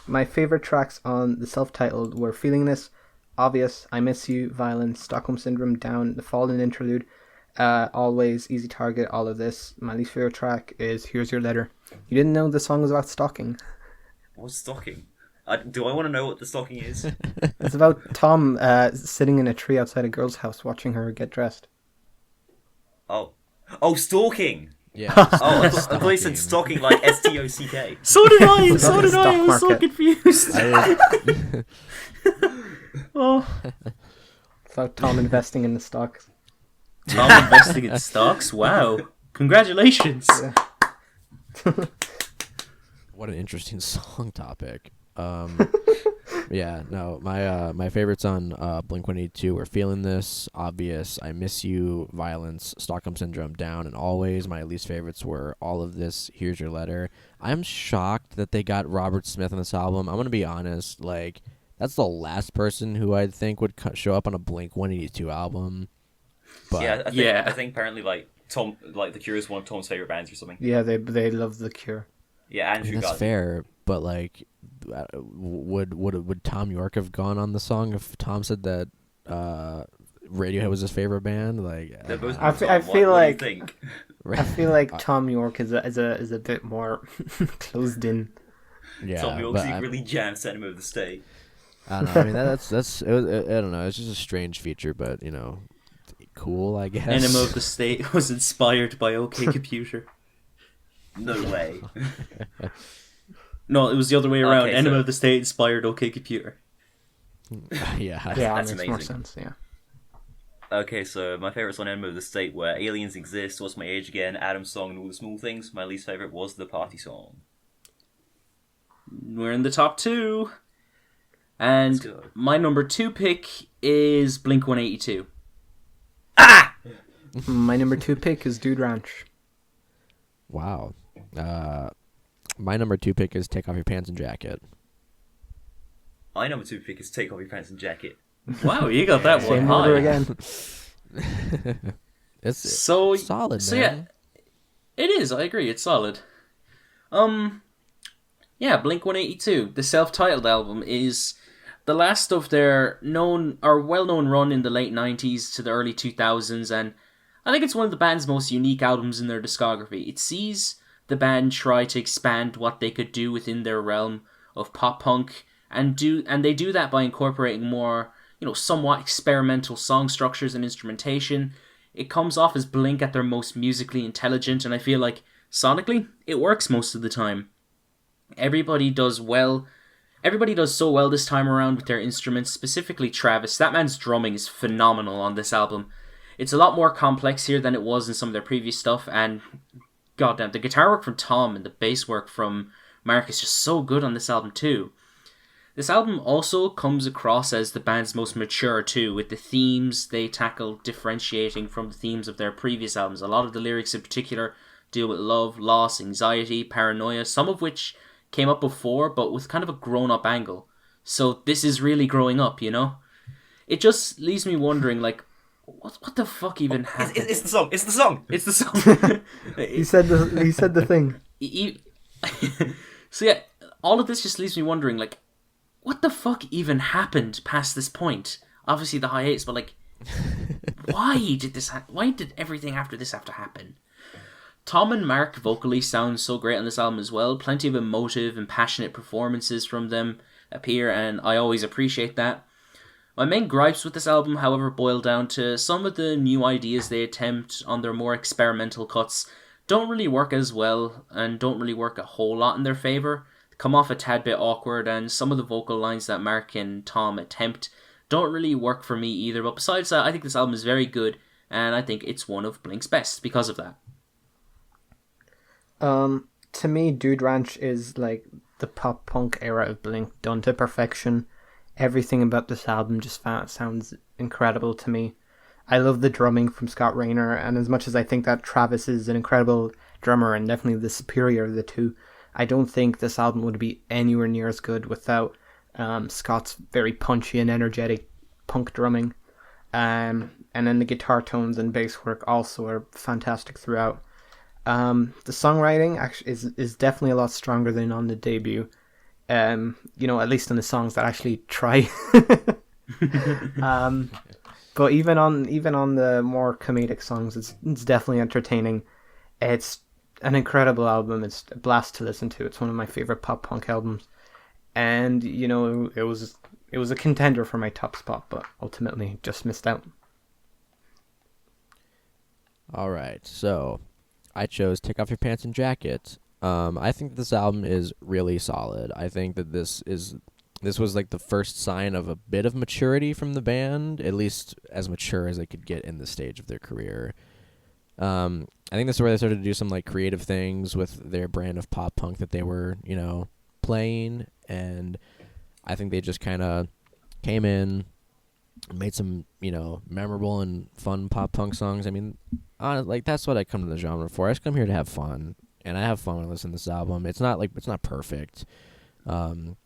My favorite tracks on the self-titled were "Feeling This," "Obvious," "I Miss You," "Violence," "Stockholm Syndrome," "Down," "The Fallen Interlude," "Always," "Easy Target," "All of This." My least favorite track is "Here's Your Letter." You didn't know the song was about stalking?
What's stalking? Do I want to know what the stalking is?
It's about Tom sitting in a tree outside a girl's house watching her get dressed.
Oh, stalking!
Yeah.
Oh, I thought you said stalking like S-T-O-C-K.
So did I.
So did I.
I was so
market.
confused. Oh.
It's about Tom investing in the stocks.
Tom investing in stocks. Wow. Congratulations.
What an interesting song topic. Yeah, no, my favorites on Blink-182 were "Feeling This," "Obvious," "I Miss You," "Violence," "Stockholm Syndrome," "Down," and "Always." My least favorites were "All of This," "Here's Your Letter." I'm shocked that they got Robert Smith on this album. I'm gonna be honest, like, that's the last person who I'd think would show up on a Blink-182 album. But
Yeah, I think apparently like Tom, like The Cure is one of Tom's favorite bands or something.
Yeah, they love The Cure.
Yeah,
I
Andrew
mean, that's
got
fair. But like, would Tom York have gone on the song if Tom said that Radiohead was his favorite band? Like,
They're both
I
Tom.
feel
What
like-
do you think?
I feel like Tom York is a bit more closed in.
yeah,
Tom York's
but
really jammed Enema of the State.
I don't know. I mean, that's it was, I don't know. It's just a strange feature, but cool, I guess.
Enema of the State was inspired by OK Computer.
No way.
No, it was the other way around.
Okay,
Enema
so-
of the State inspired OK Computer.
yeah.
Yeah,
That's
makes more
amazing.
sense. Yeah.
Okay, so my favourites on Enema of the State were Aliens Exist, What's My Age Again, Adam's Song, and All the Small Things. My least favourite was The Party Song.
We're in the top two. And
Let's go.
my number 2 pick is Blink-182.
My number 2 pick is Dude Ranch.
Wow. My number 2 pick is Take Off Your Pants and Jacket.
My number 2 pick is Take Off Your Pants and Jacket.
Wow, you got that one
Same
high.
order again.
It's
So
solid,
so
man.
yeah, it is. I agree. It's solid. Yeah, Blink-182, the self-titled album, is the last of their well-known run in the late 90s to the early 2000s, and I think it's one of the band's most unique albums in their discography. It sees the band try to expand what they could do within their realm of pop-punk, and they do that by incorporating more, somewhat experimental song structures and instrumentation. It comes off as Blink at their most musically intelligent, and I feel like, sonically, it works most of the time. Everybody does so well this time around with their instruments, specifically Travis. That man's drumming is phenomenal on this album. It's a lot more complex here than it was in some of their previous stuff, and goddamn, the guitar work from Tom and the bass work from Mark is just so good on this album too. This album also comes across as the band's most mature too, with the themes they tackle differentiating from the themes of their previous albums. A lot of the lyrics in particular deal with love, loss, anxiety, paranoia, some of which came up before, but with kind of a grown-up angle. So this is really growing up, It just leaves me wondering, like, what the fuck even happened?
It's the song. It's the song.
It's the song.
He said the thing.
So yeah, all of this just leaves me wondering, like, what the fuck even happened past this point? Obviously the hiatus, but like, why did everything after this have to happen? Tom and Mark vocally sound so great on this album as well. Plenty of emotive and passionate performances from them appear, and I always appreciate that. My main gripes with this album, however, boil down to some of the new ideas they attempt on their more experimental cuts don't really work as well, and don't really work a whole lot in their favour. They come off a tad bit awkward, and some of the vocal lines that Mark and Tom attempt don't really work for me either. But besides that, I think this album is very good, and I think it's one of Blink's best because of that.
To me, Dude Ranch is like the pop punk era of Blink done to perfection. Everything about this album just sounds incredible to me. I love the drumming from Scott Rayner, and as much as I think that Travis is an incredible drummer and definitely the superior of the two, I don't think this album would be anywhere near as good without Scott's very punchy and energetic punk drumming. And then the guitar tones and bass work also are fantastic throughout. The songwriting actually is definitely a lot stronger than on the debut. At least on the songs that actually try. But even on the more comedic songs, it's definitely entertaining. It's an incredible album. It's a blast to listen to. It's one of my favorite pop punk albums, and it was a contender for my top spot, but ultimately just missed out.
All right, so I chose Take Off Your Pants and Jacket. I think this album is really solid. I think that this was like the first sign of a bit of maturity from the band, at least as mature as they could get in this stage of their career. I think this is where they started to do some like creative things with their brand of pop punk that they were, playing, and I think they just kind of came in, made some, memorable and fun pop punk songs. I mean, that's what I come to the genre for. I just come here to have fun, and I have fun when I listen to this album. It's not perfect. Some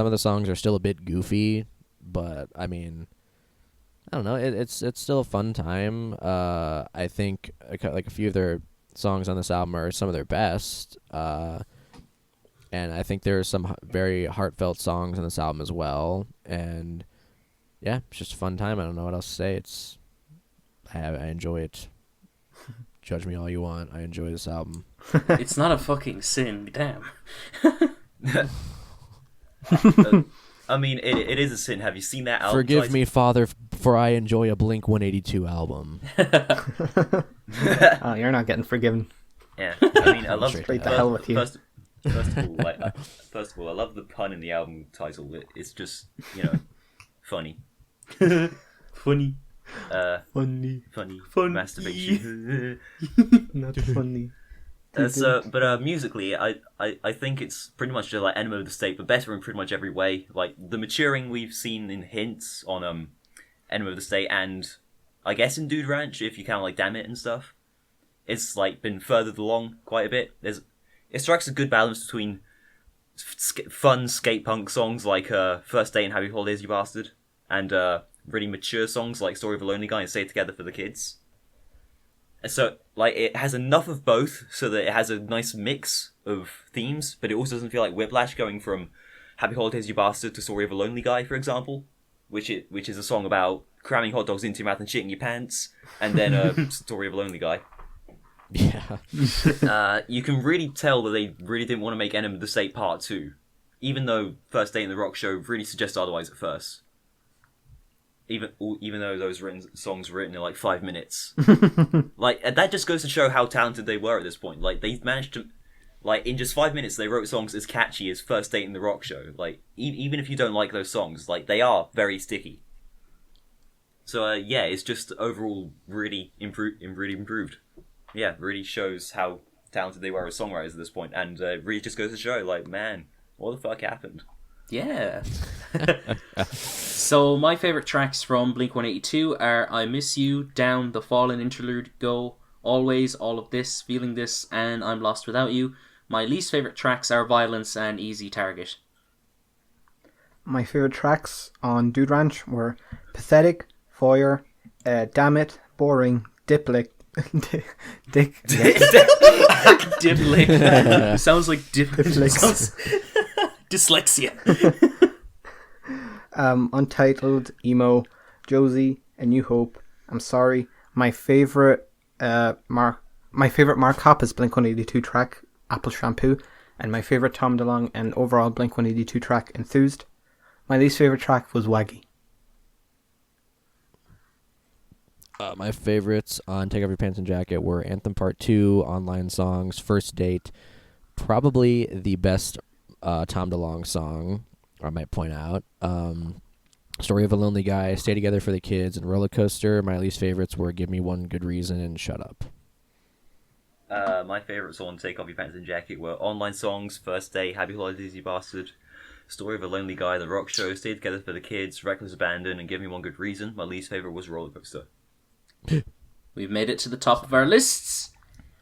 of the songs are still a bit goofy, but I mean, I don't know. It's still a fun time. I think like a few of their songs on this album are some of their best. And I think there are some very heartfelt songs on this album as well. And yeah, it's just a fun time. I don't know what else to say. I enjoy it. Judge me all you want. I enjoy this album.
It's not a fucking sin, damn.
I mean, it is a sin. Have you seen that album?
Forgive me, Father, for I enjoy a Blink-182 album.
Oh, you're not getting forgiven.
Yeah, I mean, I love
Straight to hell with you.
First of all, I love the pun in the album title. It's just funny.
Funny.
Funny. Masturbation.
Not funny.
But musically, I think it's pretty much just like Enema of the State, but better in pretty much every way. Like the maturing we've seen in hints on Enema of the State, and I guess in Dude Ranch, if you count like Damn It and stuff, it's like been furthered along quite a bit. It's it strikes a good balance between fun skate punk songs like First Date and Happy Holidays, You Bastard, and really mature songs like Story of a Lonely Guy and Stay Together for the Kids. And so, like, it has enough of both so that it has a nice mix of themes, but it also doesn't feel like whiplash going from Happy Holidays, You Bastard to Story of a Lonely Guy, for example, which is a song about cramming hot dogs into your mouth and shitting your pants, and then Story of a Lonely Guy.
Yeah.
You can really tell that they really didn't want to make Enema of the State Part 2, even though First Day in the Rock Show really suggests otherwise at first. Even though those songs were written in like 5 minutes. Like, that just goes to show how talented they were at this point. Like, they managed to, like, in just 5 minutes they wrote songs as catchy as First Date in the Rock Show. Like, even if you don't like those songs, like, they are very sticky. So, yeah, it's just overall really improved. Yeah, really shows how talented they were as songwriters at this point, and really just goes to show, like, man, what the fuck happened?
Yeah. So my favourite tracks from Blink-182 are I Miss You, Down, The Fallen Interlude, Go, Always, All of This, Feeling This, and I'm Lost Without You. My least favourite tracks are Violence and Easy Target.
My favourite tracks on Dude Ranch were Pathetic, Foyer, Damn It, Boring, Dip Lick, Dick.
Dip Lick. Sounds like Dip Lick. Dyslexia.
Untitled, Emo, Josie, A New Hope, I'm Sorry. My favorite Mark Hoppus Blink-182 track, Apple Shampoo, and my favorite Tom DeLonge and overall Blink-182 track, Enthused. My least favorite track was Waggy.
My favorites on Take Off Your Pants and Jacket were Anthem Part 2, Online Songs, First Date, probably the best Tom DeLonge song, I might point out. Story of a Lonely Guy, Stay Together for the Kids, and Roller Coaster. My least favorites were Give Me One Good Reason and Shut Up.
My favourites on Take Off Your Pants and Jacket were Online Songs, First Day, Happy Holidays, You Bastard, Story of a Lonely Guy, The Rock Show, Stay Together for the Kids, Reckless Abandon, and Give Me One Good Reason. My least favourite was Roller Coaster.
We've made it to the top of our lists,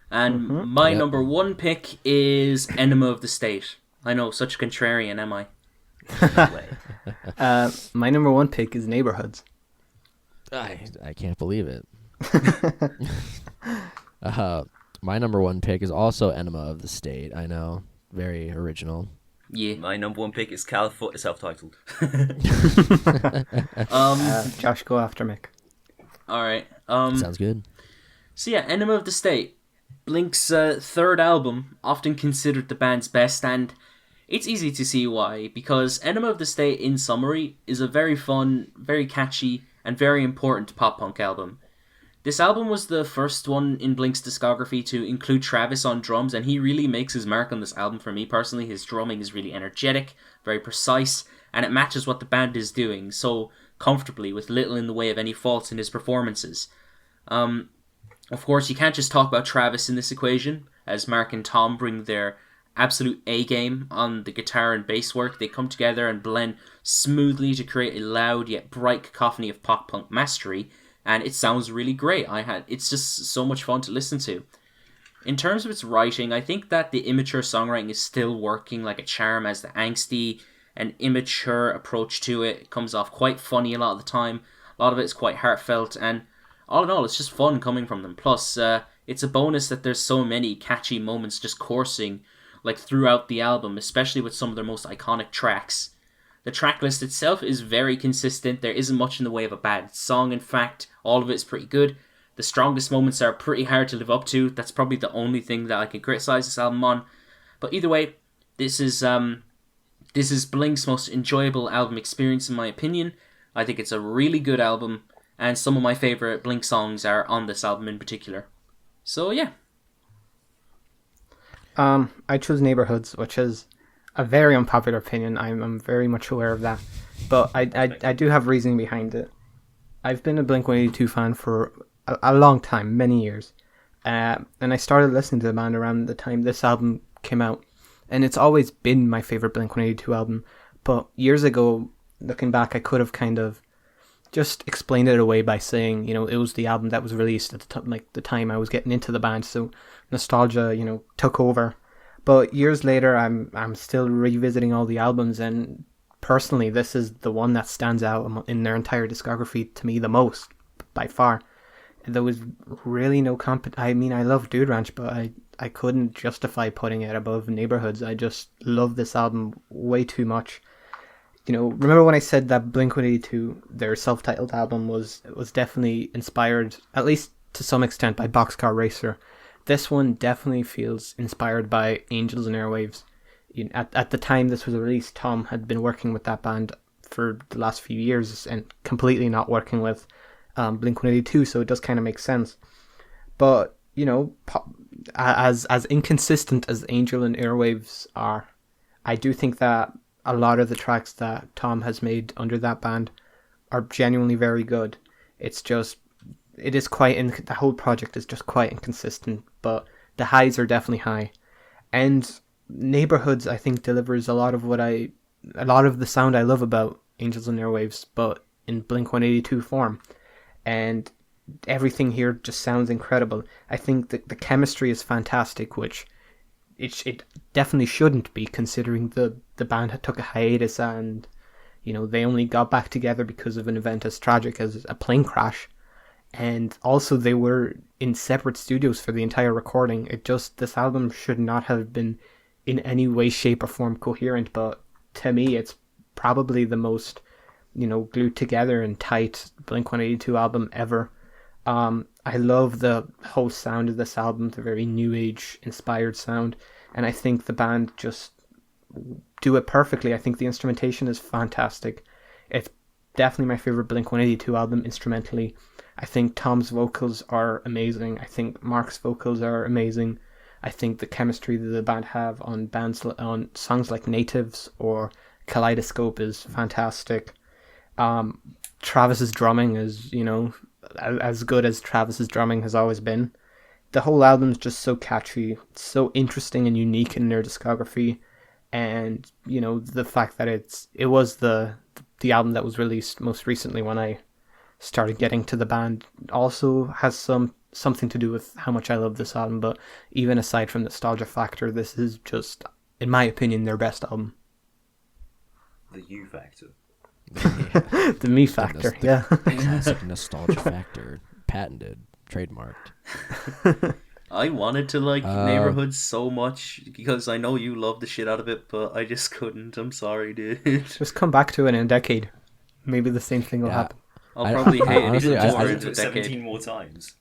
and my number one pick is Enema of the State. I know, such a contrarian, am I?
My number one pick is Neighborhoods.
I can't believe it. My number one pick is also Enema of the State. I know, very original.
Yeah.
My number one pick is California, self-titled.
Josh, go after Mick.
Alright.
Sounds good.
So yeah, Enema of the State. Blink's third album, often considered the band's best, and it's easy to see why, because Enema of the State, in summary, is a very fun, very catchy, and very important pop-punk album. This album was the first one in Blink's discography to include Travis on drums, and he really makes his mark on this album for me personally. His drumming is really energetic, very precise, and it matches what the band is doing so comfortably, with little in the way of any faults in his performances. Of course, you can't just talk about Travis in this equation, as Mark and Tom bring their absolute A-game on the guitar and bass work. They come together and blend smoothly to create a loud yet bright cacophony of pop-punk mastery, and it sounds really great. It's just so much fun to listen to. In terms of its writing, I think that the immature songwriting is still working like a charm, as the angsty and immature approach to it comes off quite funny a lot of the time. A lot of it is quite heartfelt, and all in all, it's just fun coming from them. Plus, it's a bonus that there's so many catchy moments just coursing like throughout the album, especially with some of their most iconic tracks. The track list itself is very consistent. There isn't much in the way of a bad song. In fact, all of it is pretty good. The strongest moments are pretty hard to live up to. That's probably the only thing that I can criticize this album on. But either way, this is Blink's most enjoyable album experience in my opinion. I think it's a really good album, and some of my favourite Blink songs are on this album in particular. So yeah.
I chose Neighborhoods, which is a very unpopular opinion. I'm very much aware of that. But I do have reasoning behind it. I've been a Blink-182 fan for a long time, many years. And I started listening to the band around the time this album came out. And it's always been my favourite Blink-182 album. But years ago, looking back, I could have kind of just explained it away by saying, it was the album that was released at the time I was getting into the band. So nostalgia, took over. But years later, I'm still revisiting all the albums, and personally, this is the one that stands out in their entire discography to me the most, by far. There was really no I mean, I love Dude Ranch, but I couldn't justify putting it above Neighborhoods. I just love this album way too much. You know, remember when I said that blink-182, their self-titled album was definitely inspired, at least to some extent, by Boxcar Racer. This one definitely feels inspired by Angels and Airwaves. At the time this was released, Tom had been working with that band for the last few years and completely not working with Blink-182, so it does kind of make sense. But, you know, as inconsistent as Angel and Airwaves are, I do think that a lot of the tracks that Tom has made under that band are genuinely very good. It's just, it is quite, the whole project is just quite inconsistent, but the highs are definitely high. And Neighborhoods, I think, delivers a lot of the sound I love about Angels and Airwaves, but in Blink-182 form. And everything here just sounds incredible. I think that the chemistry is fantastic, which it definitely shouldn't be, considering the band had took a hiatus and, you know, they only got back together because of an event as tragic as a plane crash. And also they were in separate studios for the entire recording. This album should not have been in any way, shape or form coherent, but to me it's probably the most, you know, glued together and tight Blink-182 album ever. I love the whole sound of this album, the very new age inspired sound, and I think the band just do it perfectly. I think the instrumentation is fantastic. It's definitely my favorite Blink-182 album instrumentally. I think Tom's vocals are amazing. I think Mark's vocals are amazing. I think the chemistry that the band have on songs like Natives or Kaleidoscope is fantastic. Travis's drumming is, you know, as good as Travis's drumming has always been. The whole album is just so catchy, so interesting and unique in their discography, and, you know, the fact that it was the album that was released most recently when I started getting to the band also has something to do with how much I love this album. But even aside from nostalgia factor, this is just, in my opinion, their best album.
The U factor.
The me factor, yeah.
Classic nostalgia factor. Patented. Trademarked.
I wanted to like Neighborhoods so much because I know you love the shit out of it, but I just couldn't. I'm sorry, dude.
Just come back to it in a decade. Maybe the same thing will happen.
I'll probably hate
honestly,
it even more
I
in a
17
decade.
more times.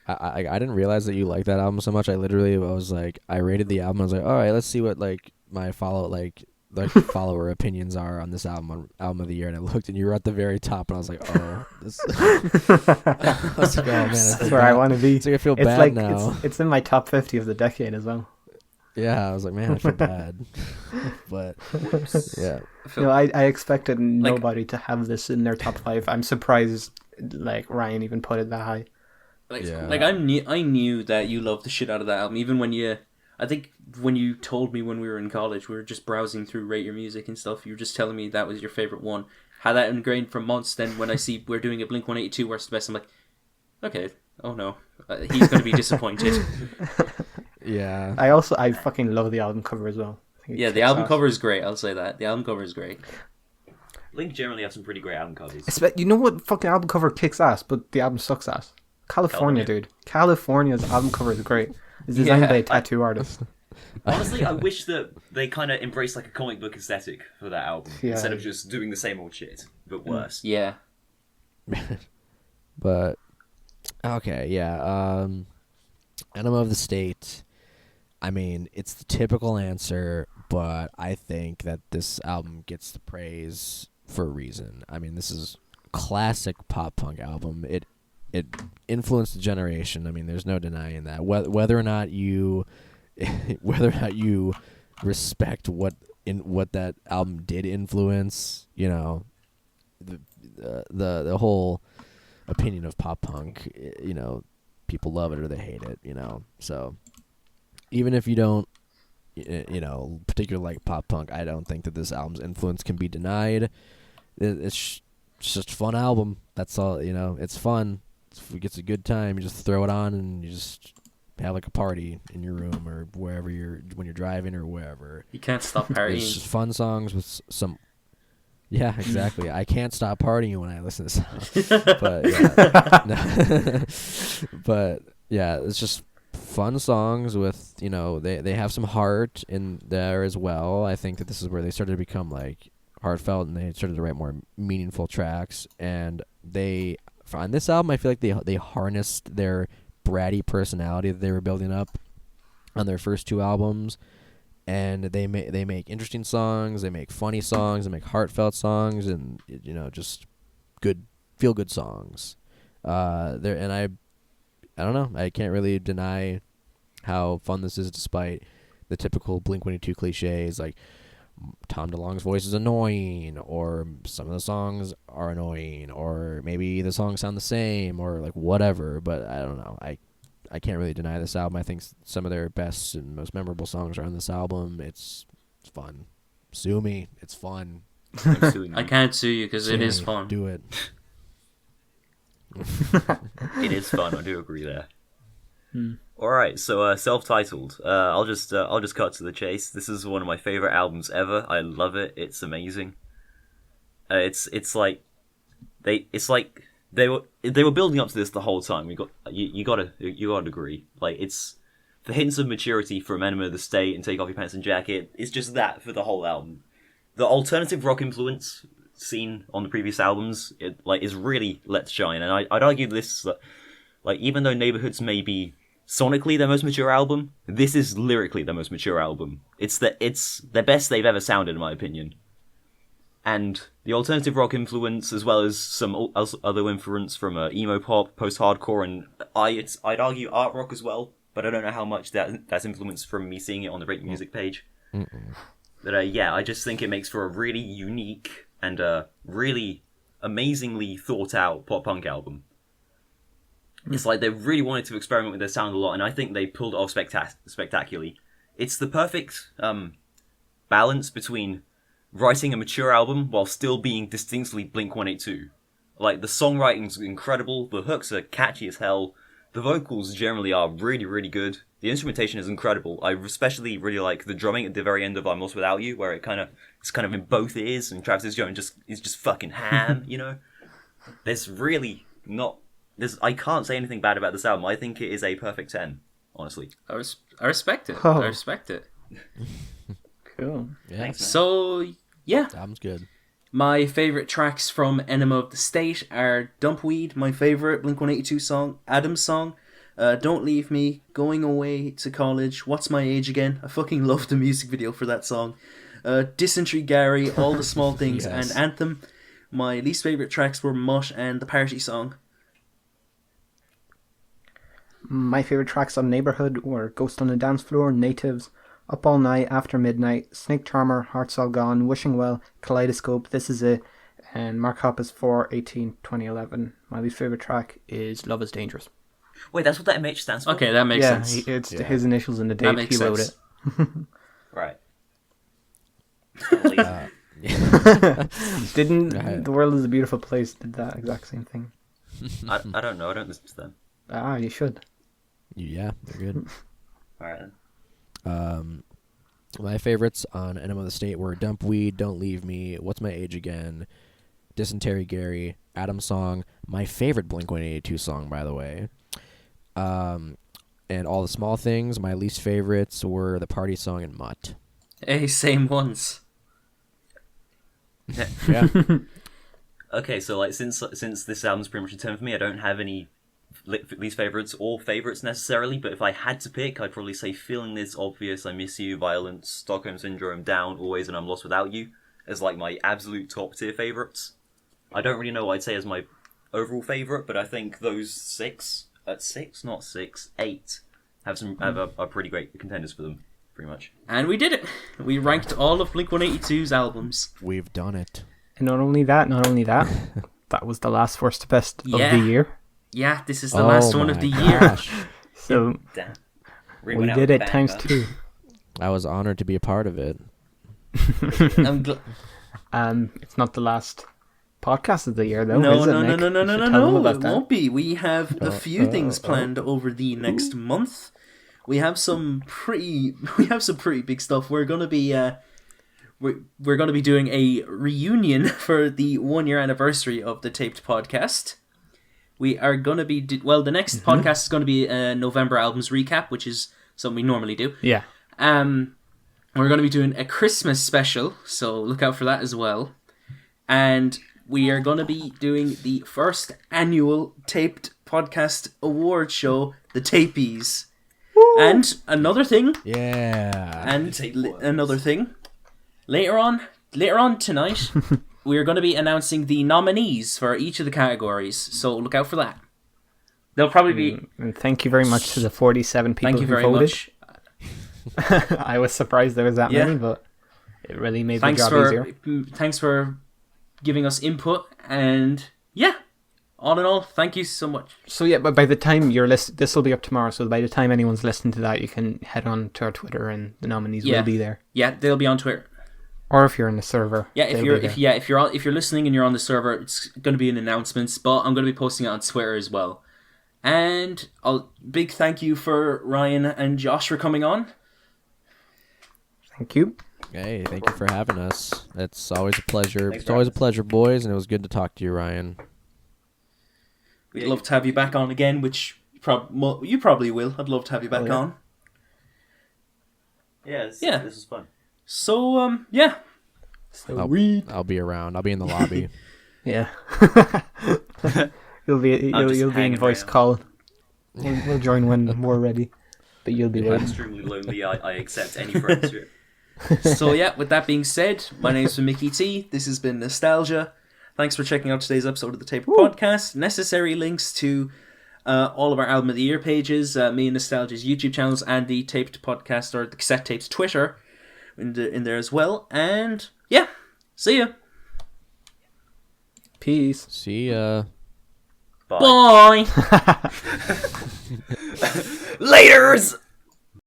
I didn't realize that you liked that album so much. I was like, I rated the album. I was like, all right, let's see what like my follower opinions are on this album of the year. And I looked, and you were at the very top, and I was like, oh, this. I was like, oh man,
that's where I want to be.
It's like I feel bad now.
It's in my top 50 of the decade as well.
Yeah, I was like, man, I feel bad. But yeah,
You know, I expected nobody to have this in their top 5. I'm surprised like Ryan even put it that high.
I knew that you loved the shit out of that album, even when I think when you told me when we were in college, we were just browsing through Rate Your Music and stuff, you were just telling me that was your favorite one. Had that ingrained for months, then when I see we're doing a Blink-182 Worst Best, I'm like, okay, oh no, he's going to be disappointed.
yeah.
I fucking love the album cover as well.
Yeah, the album cover is great, I'll say that. The album cover is great.
Blink generally have some pretty great album covers.
You know what fucking album cover kicks ass, but the album sucks ass? California, dude. California's album cover is great. It's designed by a tattoo artist.
Honestly, I wish that they kind of embraced like a comic book aesthetic for that album instead of just doing the same old shit, but worse.
Yeah.
But okay, yeah. Enema of the State. I mean, it's the typical answer, but I think that this album gets the praise for a reason. I mean, this is a classic pop punk album. It influenced the generation. I mean, there's no denying that. Whether or not you respect what that album did influence, you know, the whole opinion of pop punk, you know, people love it or they hate it, you know. So even if you don't, you know, particularly like pop punk, I don't think that this album's influence can be denied. It's just a fun album. That's all, you know. It's fun. If it gets a good time, you just throw it on and you just have like a party in your room or wherever when you're driving or wherever.
You can't stop
It's
partying.
just fun songs with some. Yeah, exactly. I can't stop partying when I listen to songs. But yeah, it's just fun songs with, they have some heart in there as well. I think that this is where they started to become like heartfelt, and they started to write more meaningful tracks. And on this album, I feel like they harnessed their bratty personality that they were building up on their first two albums, and they make interesting songs, they make funny songs, they make heartfelt songs, and just good feel good songs. I don't know, I can't really deny how fun this is, despite the typical Blink-182 cliches like Tom DeLonge's voice is annoying, or some of the songs are annoying, or maybe the songs sound the same, or like whatever. But I don't know. I can't really deny this album. I think some of their best and most memorable songs are on this album. It's fun. Sue me. It's fun.
I'm suing you.
I can't sue you because it is fun.
Do it.
It is fun. I do agree there. All right, so self-titled. I'll just cut to the chase. This is one of my favorite albums ever. I love it. It's amazing. It's like they were building up to this the whole time. You gotta agree. Like, it's the hints of maturity from Enema of the State and Take Off Your Pants and Jacket. It's just that for the whole album. The alternative rock influence seen on the previous albums, is really let shine. And I'd argue this, even though Neighborhoods may be sonically their most mature album, this is lyrically their most mature album. It's the best they've ever sounded, in my opinion. And the alternative rock influence, as well as some other influence from emo pop, post-hardcore, and I'd argue art rock as well, but I don't know how much that's influenced from me seeing it on the Rate Music page. But I just think it makes for a really unique and really amazingly thought-out pop-punk album. It's like they really wanted to experiment with their sound a lot, and I think they pulled it off spectacularly. It's the perfect balance between writing a mature album while still being distinctly Blink-182. Like, the songwriting's incredible, the hooks are catchy as hell, the vocals generally are really, really good, the instrumentation is incredible. I especially really like the drumming at the very end of I'm Lost Without You, where it's kind of in both ears, and Travis is just fucking ham, There's really not... I can't say anything bad about this album. I think it is a perfect 10, honestly.
I respect it.
Oh.
I respect it.
Cool.
Yeah,
Thanks, man.
So, yeah.
album's good.
My favourite tracks from Enema of the State are Dumpweed, my favourite Blink-182 song, Adam's song, Don't Leave Me, Going Away to College, What's My Age Again? I fucking love the music video for that song. Dysentery Gary, All the Small Things,
Yes.
and Anthem. My least favourite tracks were Mutt and the Party Song.
My favourite tracks on Neighbourhood were Ghost on the Dance Floor, Natives, Up All Night, After Midnight, Snake Charmer, Hearts All Gone, Wishing Well, Kaleidoscope, This Is It, and Mark Hoppus 4/18/2011. My least favourite track is Love Is Dangerous.
Wait, that's what that MH stands for?
Okay, that makes
Yeah,
sense.
it's his initials in the
That
date
makes
he wrote
sense.
it.
Right.
Didn't The World Is a Beautiful Place did that exact same thing?
I don't know. I don't listen to them.
Ah, you should.
Yeah, they're good.
Alright then.
My favorites on Enema of the State were Dumpweed, Don't Leave Me, What's My Age Again, Dysentery Gary, Adam's song, my favorite Blink-182 song, by the way, and All the Small Things. My least favorites were the Party Song and Mutt.
Hey, same ones.
Yeah.
Okay, so since this album's pretty much a 10 for me, I don't have any least favorites or favorites necessarily, but if I had to pick, I'd probably say Feeling This, Obvious, I Miss You, Violence, Stockholm Syndrome, Down, Always, and I'm Lost Without You as my absolute top tier favorites. I don't really know what I'd say as my overall favorite, but I think those eight are pretty great contenders for them, pretty much.
And we did it. We ranked all of Blink-182's albums.
We've done it.
And not only that, that was the last worst to best of
Yeah.
the year.
Yeah, this is the last one of
my
the year.
gosh.
So
Damn.
we
Went out
did
with a
it
bang,
times
huh?
2.
I was honored to be a part of it.
I'm
It's not the last podcast of the year, though.
No,
is it,
no,
Nick?
no,
You should tell them
it
about that.
won't be. We have a few things planned over the next month. we have some pretty big stuff. We're gonna be we're gonna be doing a reunion for the 1 year anniversary of the Taped podcast. We are gonna be the next podcast is gonna be a November albums recap, which is something we normally do.
Yeah.
We're gonna be doing a Christmas special, so look out for that as well. And we are gonna be doing the first annual Taped podcast award show, the Tapees. And another thing.
Yeah.
And another thing. Later on tonight, we're going to be announcing the nominees for each of the categories. So look out for that. They'll probably be.
And thank you very much to the 47 people
Thank you
who
very
voted.
much.
I was surprised there was that many, but it really made the job easier.
Thanks for giving us input, and yeah. All in all, thank you so much.
So yeah, but by the time you're this will be up tomorrow. So by the time anyone's listening to that, you can head on to our Twitter, and the nominees will be there.
Yeah, they'll be on Twitter.
Or if you're in the server.
Yeah, if you're listening and you're on the server, it's going to be in announcements. But I'm going to be posting it on Twitter as well. And big thank you for Ryan and Josh for coming on.
Thank you.
Hey, thank you for having us. It's always a pleasure. It's always a pleasure, boys, and it was good to talk to you, Ryan.
We'd love to have you back on again, which you probably will. I'd love to have you back on.
Yeah, this is fun.
So, yeah.
I'll be around. I'll be in the lobby.
Yeah. you'll be in voice call. We'll join when we're ready. But you'll be
I'm
waiting.
extremely lonely. I accept any friends here.
So, yeah, with that being said, my name's MickyT. This has been Nostalgia. Thanks for checking out today's episode of the Taped Podcast. Necessary links to all of our Album of the Year pages, me and Nostalgia's YouTube channels, and the Taped Podcast, or the Cassette Tapes Twitter in there as well. And, yeah, see ya.
Peace.
See ya.
Bye.
Laters!